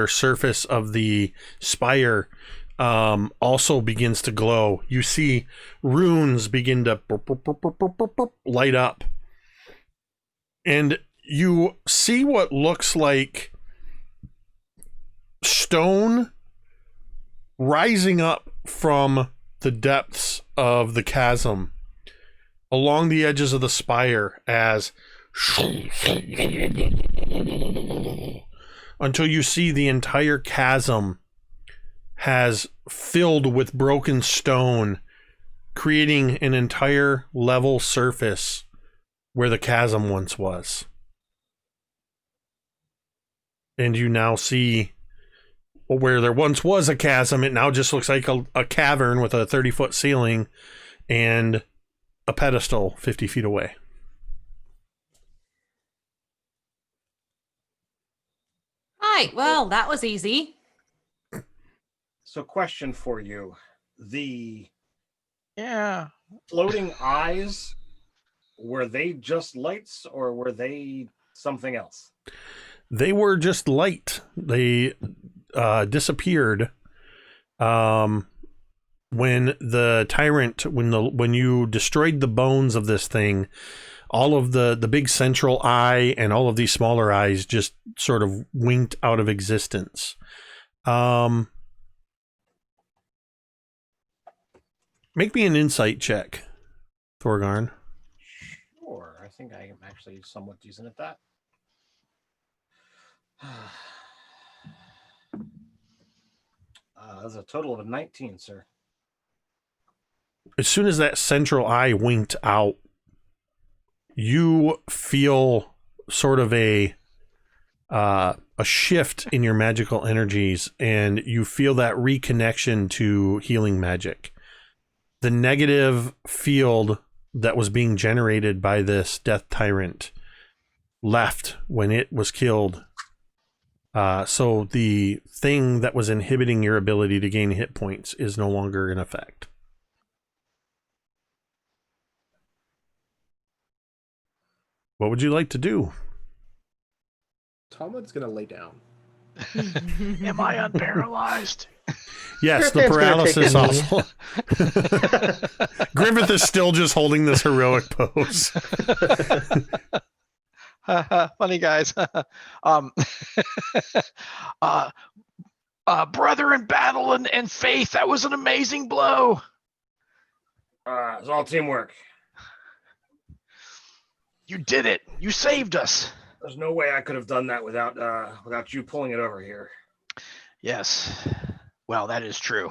surface of the spire also begins to glow. You see runes begin to light up. And you see what looks like stone rising up from the depths of the chasm along the edges of the spire as until you see the entire chasm has filled with broken stone, creating an entire level surface where the chasm once was. And you now see where there once was a chasm, it now just looks like a cavern with a 30-foot ceiling and a pedestal 50 feet away. Right, well, that was easy. So, question for you. The Yeah. floating eyes, were they just lights or were they something else? They were just light. They disappeared when the tyrant, when you destroyed the bones of this thing. All of the big central eye and all of these smaller eyes just sort of winked out of existence. Make me an insight check, Thorgarn. think I am actually somewhat decent at that. That's a total of a 19, sir. As soon as that central eye winked out, you feel sort of a shift in your magical energies, and you feel that reconnection to healing magic. The negative field that was being generated by this death tyrant left when it was killed. So the thing that was inhibiting your ability to gain hit points is no longer in effect. What would you like to do? Talmud's gonna lay down. Am I unparalyzed? Yes, the paralysis also. Griveth is still just holding this heroic pose. Funny guys. Brother in battle and faith. That was an amazing blow. It's all teamwork. You did it. You saved us. There's no way I could have done that without you pulling it over here. Yes. Well, that is true.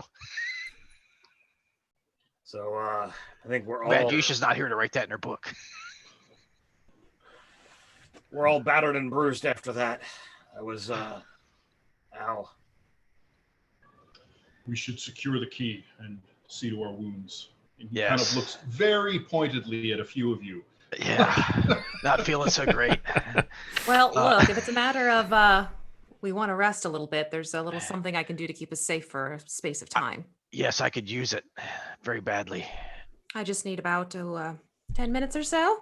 So I think we're all. Glad Yusha's not here to write that in her book. We're all battered and bruised after that. I was, ow. We should secure the key and see to our wounds. And he Yes. kind of looks very pointedly at a few of you. Yeah. Not feeling so great. Well, look, if it's a matter of we want to rest a little bit, there's a little something I can do to keep us safe for a space of time. Yes, I could use it very badly. I just need about 10 minutes or so.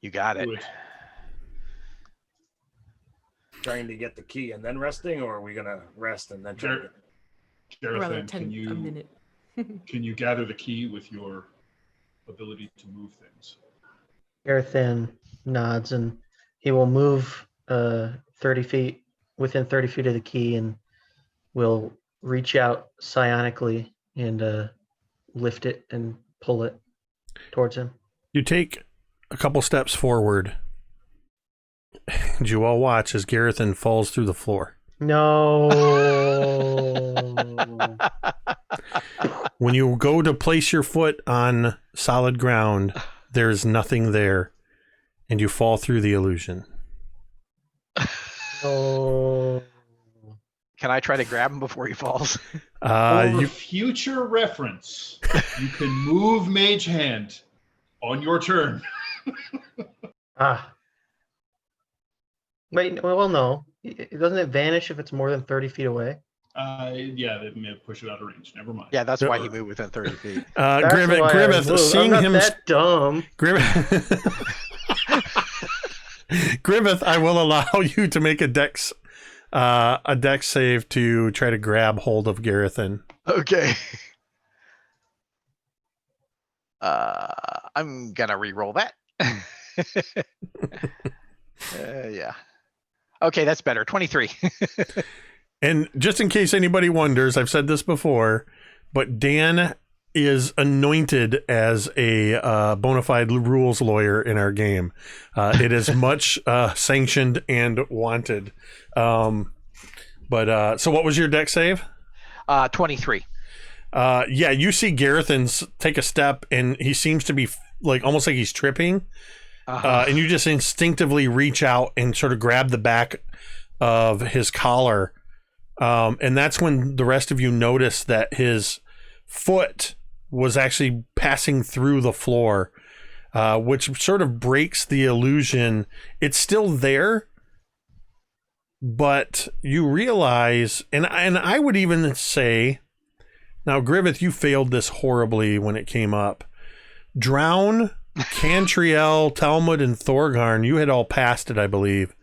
You got it. Do it. Trying to get the key and then resting, or are we gonna rest and then try to get... Rather Gerithan, a minute. can you gather the key with your ability to move things? Gerithan nods, and he will move 30 feet, within 30 feet of the key, and will reach out psionically and lift it and pull it towards him. You take a couple steps forward, and you all watch as Gerithan falls through the floor. No. When you go to place your foot on solid ground, there's nothing there, and you fall through the illusion. No. Can I try to grab him before he falls? For future reference, you can move Mage Hand on your turn. Ah. Wait, well, no. Doesn't it vanish if it's more than 30 feet away? Yeah, they may have pushed it out of range. Never mind. Yeah, that's why he moved within 30 feet. That's why I Griveth, moved. seeing I'm him, not that dumb. Griveth, I will allow you to make a dex save to try to grab hold of Gerithan. Okay. I'm gonna re-roll that. Yeah. Okay, that's better. 23. And just in case anybody wonders, I've said this before, but Dan is anointed as a bona fide rules lawyer in our game. It is much sanctioned and wanted. So what was your dex save? 23. Yeah, you see Gerithan take a step, and he seems to be almost like he's tripping. And you just instinctively reach out and sort of grab the back of his collar. And that's when the rest of you notice that his foot was actually passing through the floor, which sort of breaks the illusion. It's still there, but you realize, and I would even say, now, Griveth, you failed this horribly when it came up. Drown, Cantriel, Talmud, and Thorgarn, you had all passed it, I believe.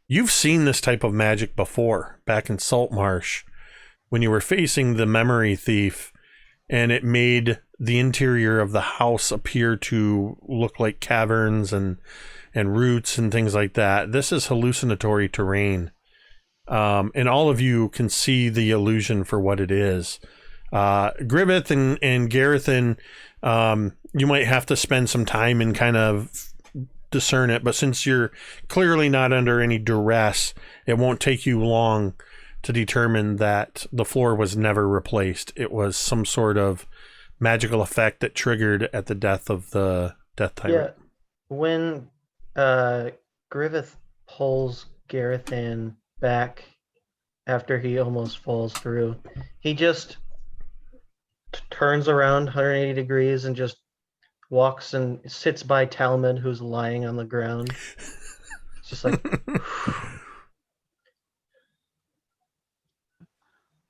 You've seen this type of magic before, back in Saltmarsh, when you were facing the memory thief, and it made the interior of the house appear to look like caverns and roots and things like that. This is hallucinatory terrain. And all of you can see the illusion for what it is. Griveth and Gerithan, you might have to spend some time in kind of discern it, but since you're clearly not under any duress, it won't take you long to determine that the floor was never replaced. It was some sort of magical effect that triggered at the death of the Death Tyrant. Yeah. When Griveth pulls Gerithan back after he almost falls through, he just turns around 180 degrees and just walks and sits by Talmud, who's lying on the ground. It's just like...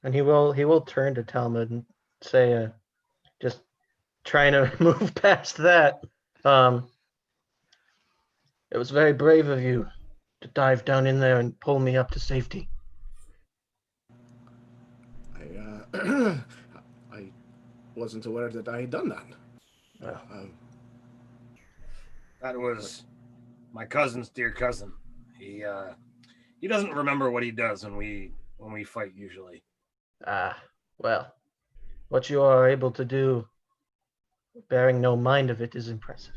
And he will turn to Talmud and say, just trying to move past that. It was very brave of you to dive down in there and pull me up to safety. I wasn't aware that I had done that. Well, That was my cousin's dear cousin. He doesn't remember what he does when we fight usually. well, what you are able to do, bearing no mind of it, is impressive.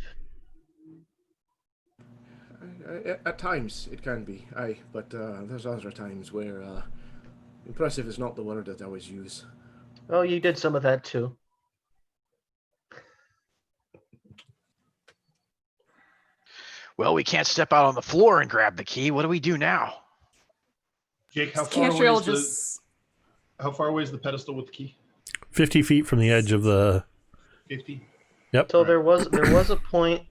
At times it can be, but there's other times where impressive is not the word that I always use. Oh, you did some of that too. Well, we can't step out on the floor and grab the key. What do we do now? Jake, how Cantriel just... far away is the pedestal with the key? 50 feet from the edge of the... 50? Yep. So there was a point,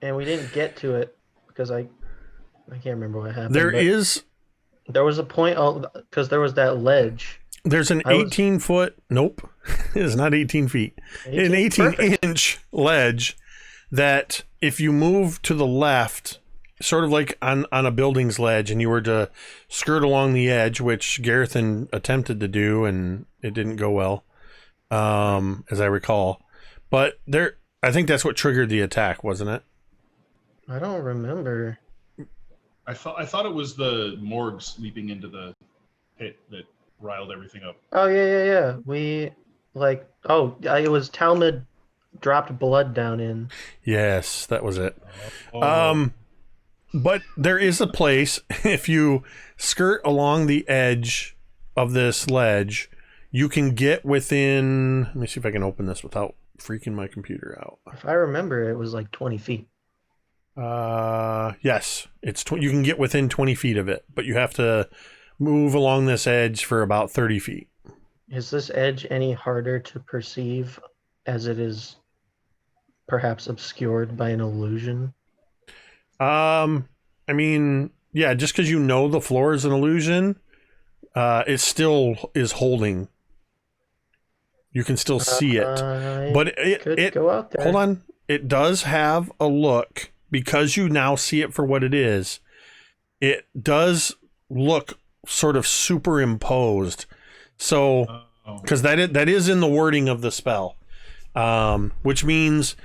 and we didn't get to it because I can't remember what happened. There was a point because there was that ledge. There's an 18-foot... Nope. It's not 18 feet. An 18-inch ledge that if you move to the left, sort of like on a building's ledge, and you were to skirt along the edge, which Gerithan attempted to do, and it didn't go well, as I recall. But I think that's what triggered the attack, wasn't it? I don't remember. I thought it was the morgues leaping into the pit that riled everything up. Oh yeah. It was Talmud dropped blood down in. Yes, that was it. Oh. But there is a place, if you skirt along the edge of this ledge, you can get within... Let me see if I can open this without freaking my computer out. If I remember, it was like 20 feet. Yes, you can get within 20 feet of it, but you have to move along this edge for about 30 feet. Is this edge any harder to perceive as it is perhaps obscured by an illusion? I mean, yeah, just because you know the floor is an illusion, it still is holding. You can still see it. But it go out there. Hold on. It does have a look, because you now see it for what it is. It does look sort of superimposed. So, because that is in the wording of the spell, which means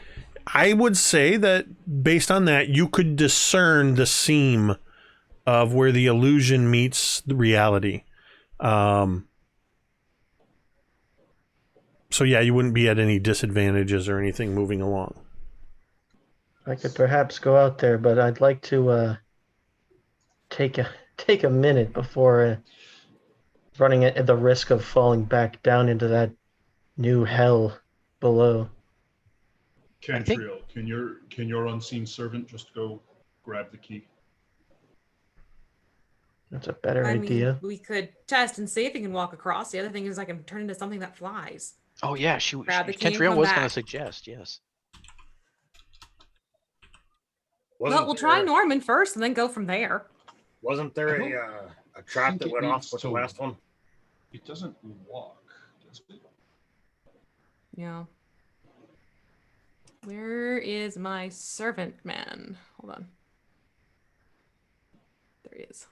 I would say that based on that, you could discern the seam of where the illusion meets the reality. So yeah, you wouldn't be at any disadvantages or anything moving along. I could perhaps go out there, but I'd like to take a minute before running at the risk of falling back down into that new hell below. Cantriel, can your unseen servant just go grab the key? That's a better I idea. mean, we could test and see if he can walk across. The other thing is I can turn into something that flies. Oh yeah, Grab the key and Cantriel come was going to back. suggest, yes. Well, we'll try Noorman first and then go from there. Wasn't there a trap that went off with the last one? It doesn't walk, does it? Yeah. Where is my servant man? Hold on. There he is.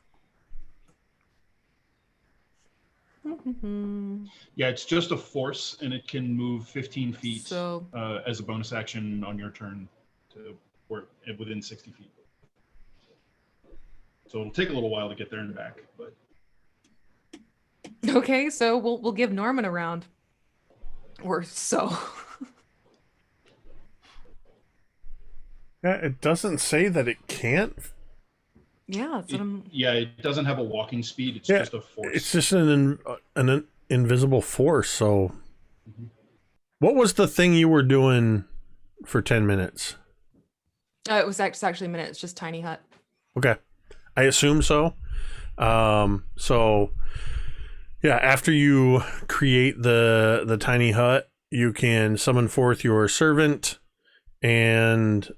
Yeah, it's just a force, and it can move 15 feet So as a bonus action on your turn to work within 60 feet. So it'll take a little while to get there and back, but okay, so we'll give Noorman a round. Or so. Yeah, it doesn't say that it can't. Yeah, that's what I'm. Yeah, it doesn't have a walking speed. It's Yeah, just a force. It's just an invisible force. So, what was the thing you were doing for 10 minutes? It was actually a minute. It's just tiny hut. Okay, I assume so. So yeah, after you create the tiny hut, you can summon forth your servant, and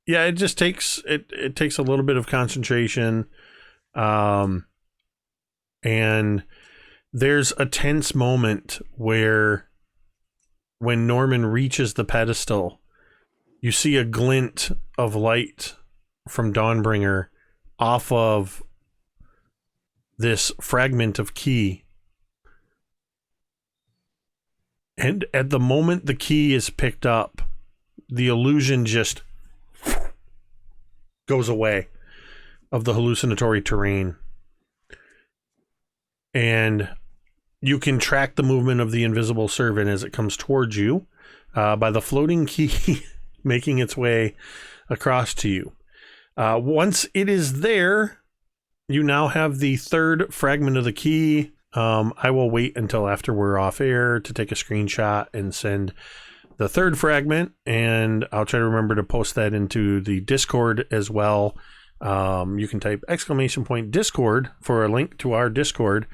yeah, it just takes it takes a little bit of concentration, and there's a tense moment where when Noorman reaches the pedestal, you see a glint of light from Dawnbringer off of this fragment of key. And at the moment the key is picked up, the illusion just goes away of the hallucinatory terrain. And you can track the movement of the invisible servant as it comes towards you by the floating key making its way across to you. Once it is there, you now have the third fragment of the key. I will wait until after we're off air to take a screenshot and send the third fragment, and I'll try to remember to post that into the Discord as well. You can type !Discord for a link to our Discord,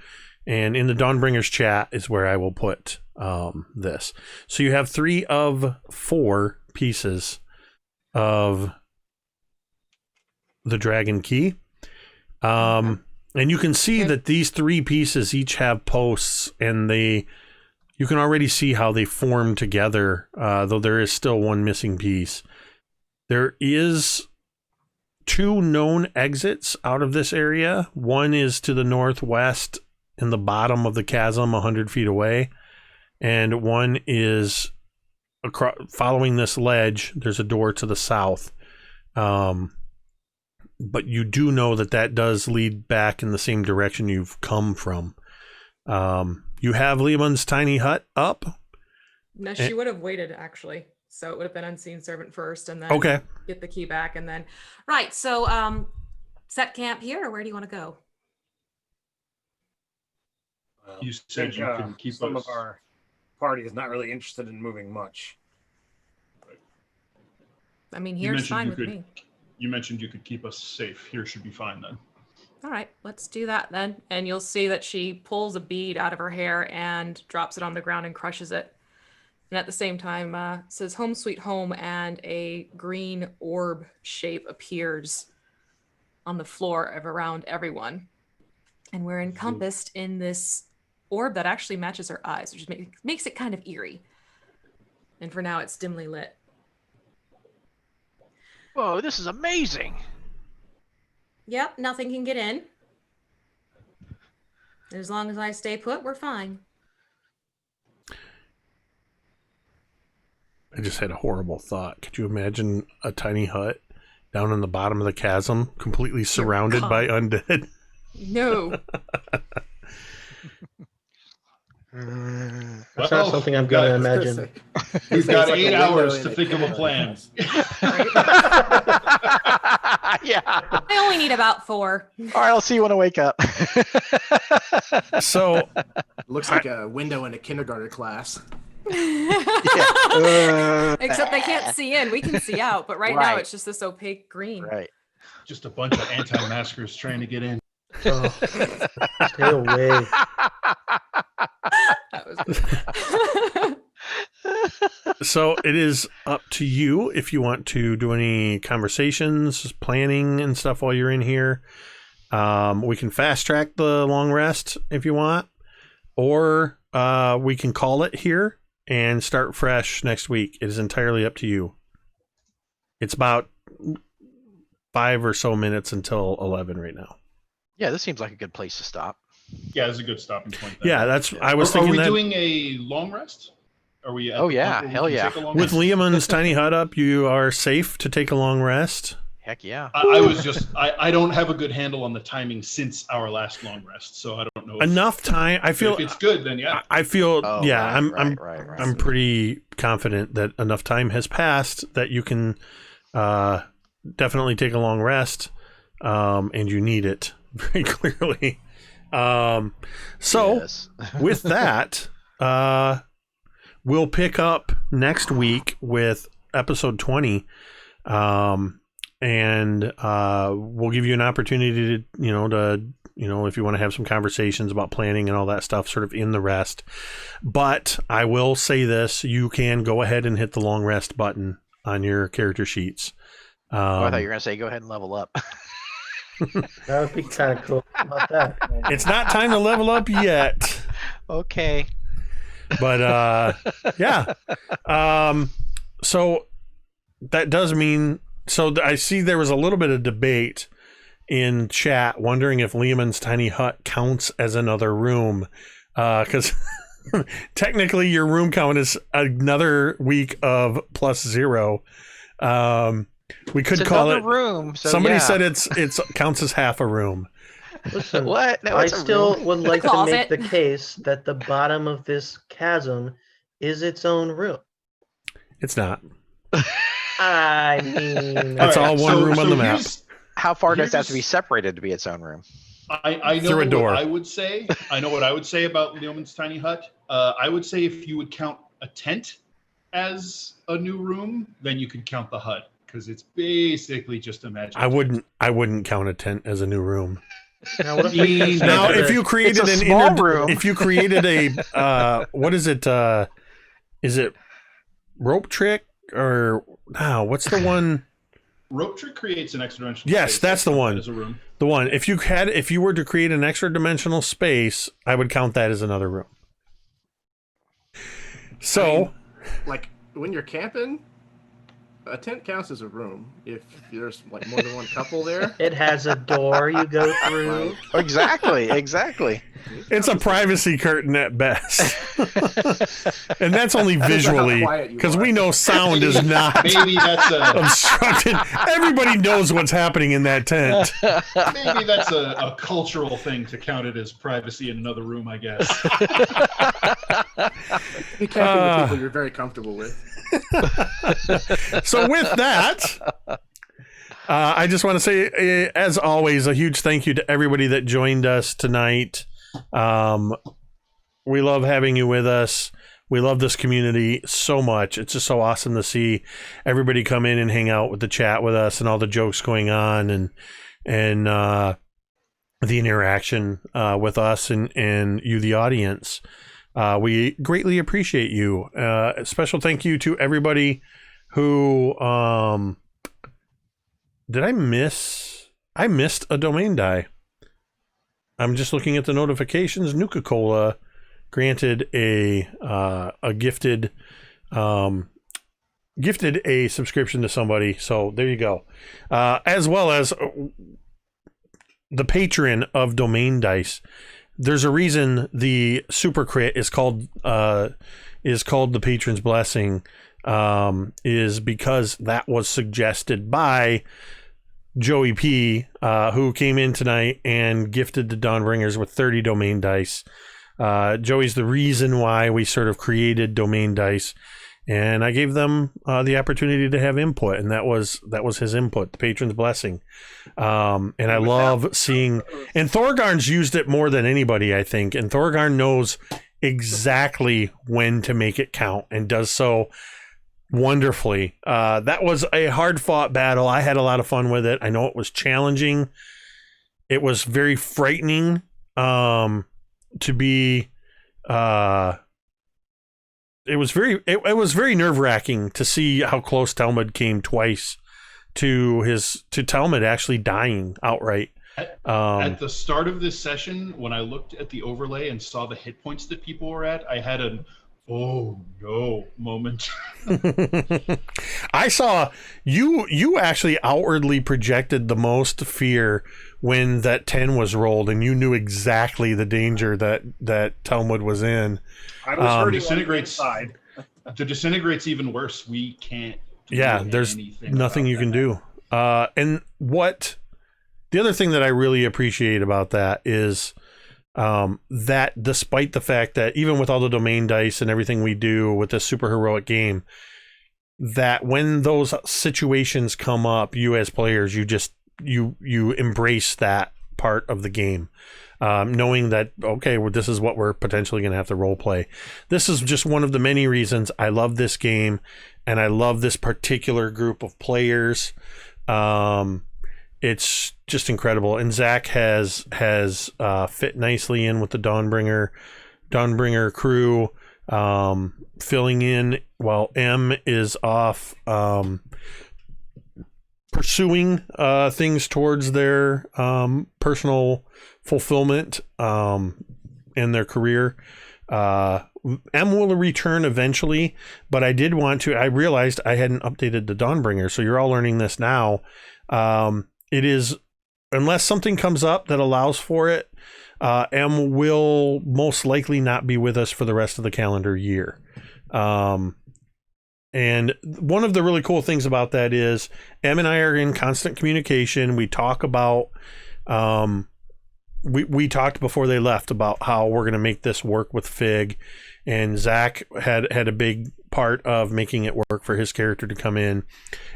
and in the Dawnbringers chat is where I will put this. So you have 3 of 4 pieces of the dragon key. And you can see that these 3 pieces each have posts, and you can already see how they form together, though there is still one missing piece. There is 2 known exits out of this area. One is to the northwest in the bottom of the chasm 100 feet away, and one is following this ledge. There's a door to the south. But you do know that does lead back in the same direction you've come from. You have Leomund's tiny hut up. No, she would have waited, actually. So it would have been unseen servant first, and then get the key back, and then... Right, so set camp here, or where do you want to go? You said you can keep some us... of our party is not really interested in moving much. I mean, here's fine with me. You mentioned you could keep us safe. Here should be fine then. All right, let's do that then. And you'll see that she pulls a bead out of her hair and drops it on the ground and crushes it. And at the same time, says home sweet home, and a green orb shape appears on the floor of around everyone. And we're encompassed in this orb that actually matches her eyes, which makes it kind of eerie. And for now, it's dimly lit. Whoa, this is amazing. Yep, nothing can get in. As long as I stay put, we're fine. I just had a horrible thought. Could you imagine a tiny hut down in the bottom of the chasm, completely surrounded by undead? No. That's not something I'm going to imagine. We've got 8 hours to think of a plan. Yeah. I only need about 4. All right, I'll see you when I wake up. So Looks like a window in a kindergarten class. Except they can't see in. We can see out, but now Right. it's just this opaque green. Right. Just a bunch of anti-maskers trying to get in. Oh, stay away. That was good. So it is up to you if you want to do any conversations, planning, and stuff while you're in here. We can fast track the long rest if you want, or we can call it here and start fresh next week. It is entirely up to you. It's about 5 or so minutes until 11 right now. Yeah, this seems like a good place to stop. Yeah, that's a good stopping point. Then. Yeah, that's. I was thinking Are we that doing a long rest? Are we? Oh, yeah, hell yeah. with Leomund's tiny hut up, you are safe to take a long rest. Heck yeah. I was just. I don't have a good handle on the timing since our last long rest, so I don't know. Enough time. I feel if it's good, then yeah. I feel. Oh, yeah, right, I'm. right. I'm pretty confident that enough time has passed that you can definitely take a long rest, and you need it very clearly. So Yes. with that, we'll pick up next week with episode 20. And we'll give you an opportunity to, if you want to have some conversations about planning and all that stuff sort of in the rest. But I will say this, you can go ahead and hit the long rest button on your character sheets. I thought you were going to say go ahead and level up. That would be kind of cool. How about that? It's not time to level up yet. Okay. But yeah. So that does mean, I see there was a little bit of debate in chat wondering if Lehman's tiny hut counts as another room. Because technically your room count is another week of +0. We could call it room. So somebody yeah. said it's counts as half a room. Listen, What? No, I it's a still room. would like to make Closet. the case that the bottom of this chasm is its own room. It's not. I mean, It's all one room on the map. How far does that have to be here's- separated to be its own room? I know Through a door. what I would say. I know what I would say about Leoman's tiny hut. I would say if you would count a tent as a new room, then you could count the hut because it's basically just imagined. I wouldn't count a tent as a new room. now what if we Now, consider Now, that- if you created It's a an small room. if you created a what is it? Is it rope trick or what's the one? Rope trick creates an extra dimensional. Yes, space. that's the one. As a room. The one. If you were to create an extra dimensional space, I would count that as another room. So, Like when you're camping, a tent counts as a room if there's like more than one couple there. it has a door you go through. Exactly. it's a privacy curtain at best. And that's only Depends on how visually, quiet you because are. we know sound is not Maybe that's a obstructed. Everybody knows what's happening in that tent. maybe that's a cultural thing to count it as privacy in another room. I guess. Be camping with people you're very comfortable with. So with that, I just want to say, as always, a huge thank you to everybody that joined us tonight. We love having you with us. We love this community so much. It's just so awesome to see everybody come in and hang out with the chat with us and all the jokes going on and the interaction with us and you, the audience. We greatly appreciate you. A special thank you to everybody who did I missed a domain die. I'm just looking at the notifications. Nuka-Cola granted a gifted a subscription to somebody. So there you go. As well as the patron of Domain Dice. There's a reason the super crit is called the Patron's Blessing, is because that was suggested by Joey P, who came in tonight and gifted the Dawnbringers with 30 Domain Dice. Joey's the reason why we sort of created Domain Dice, and I gave them the opportunity to have input, and that was his input, the Patron's Blessing. And I love seeing, and Thorgarn's used it more than anybody, I think, and Thorgarn knows exactly when to make it count and does so wonderfully. That was a hard-fought battle. I had a lot of fun with it. I know it was challenging. It was very frightening to be it was very nerve-wracking to see how close Talmud came twice to Talmud actually dying outright. At the start of this session, when I looked at the overlay and saw the hit points that people were at, I had an "oh no" moment. I saw you actually outwardly projected the most fear when that 10 was rolled, and you knew exactly the danger that Talmud was in. I was hurting Disintegrates. on The disintegrate's even worse. We can't. Do There's anything nothing about you can that. do. And the other thing that I really appreciate about that is that despite the fact that even with all the domain dice and everything we do with this super heroic game, that when those situations come up, you as players, you embrace that part of the game, knowing that, okay, well, this is what we're potentially going to have to role play. This is just one of the many reasons I love this game, and I love this particular group of players. It's just incredible, and Zach has fit nicely in with the Dawnbringer crew, filling in while M is off pursuing things towards their personal fulfillment in their career. M will return eventually, but I realized I hadn't updated the Dawnbringer, so you're all learning this now. It is, unless something comes up that allows for it, M will most likely not be with us for the rest of the calendar year. And one of the really cool things about that is M and I are in constant communication. We talk about, we talked before they left about how we're going to make this work with Fig, and Zach had a big part of making it work for his character to come in.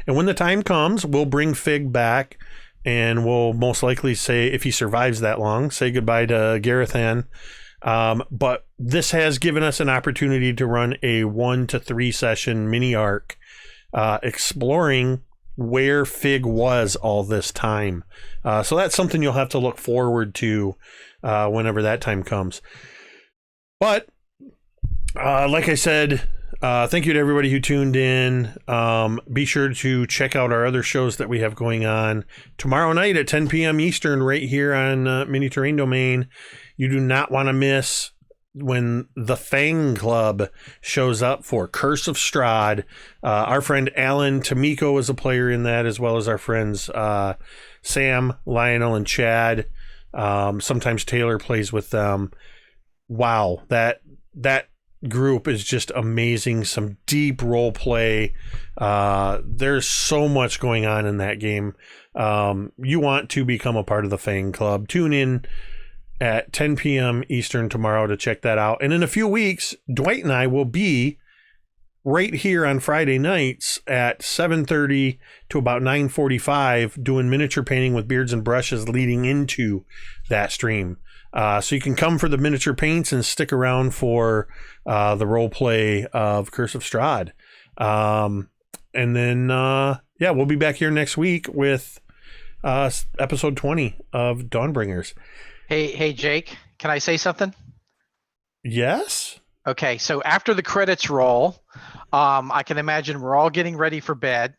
And when the time comes, we'll bring Fig back, and we'll most likely say, if he survives that long, say goodbye to Gerithan. But this has given us an opportunity to run a 1 to 3 session mini arc, exploring where Fig was all this time. So that's something you'll have to look forward to whenever that time comes. But like I said, thank you to everybody who tuned in. Be sure to check out our other shows that we have going on tomorrow night at 10 p.m. Eastern right here on Mini Terrain Domain. You do not want to miss when the Fang Club shows up for Curse of Strahd. Our friend Alan Tamiko is a player in that, as well as our friends Sam, Lionel, and Chad. Sometimes Taylor plays with them. Wow, that group is just amazing. Some deep role play. There's so much going on in that game. You want to become a part of the Fang Club. Tune in at 10 p.m. Eastern tomorrow to check that out. And in a few weeks, Dwight and I will be right here on Friday nights at 7:30 to about 9:45 doing miniature painting with beards and brushes leading into that stream. So you can come for the miniature paints and stick around for the role play of Curse of Strahd. And then, we'll be back here next week with episode 20 of Dawnbringers. Hey, Jake, can I say something? Yes. Okay, so after the credits roll, I can imagine we're all getting ready for bed.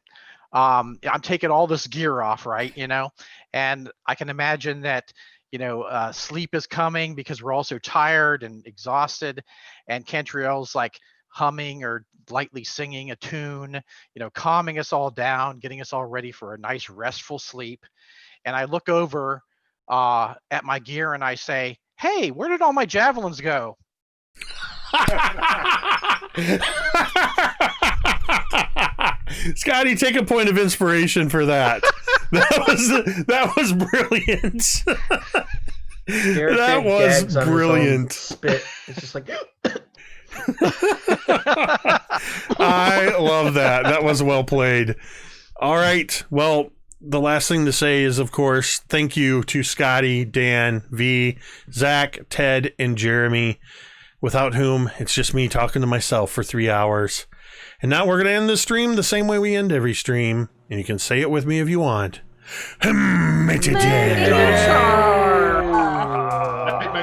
I'm taking all this gear off, right? And I can imagine that, sleep is coming because we're all so tired and exhausted. And Cantriel's like humming or lightly singing a tune, calming us all down, getting us all ready for a nice restful sleep. And I look over at my gear and I say, hey, where did all my javelins go? Scotty, take a point of inspiration for that. That was brilliant. That was brilliant. Spit. It's just like I love that. That was well played. All right. Well, the last thing to say is, of course, thank you to Scotty, Dan, V, Zach, Ted, and Jeremy, without whom it's just me talking to myself for 3 hours. And now we're going to end the stream the same way we end every stream. And you can say it with me if you want. Nightfang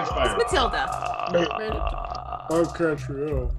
Spire. Matilda. I'm Cantriel.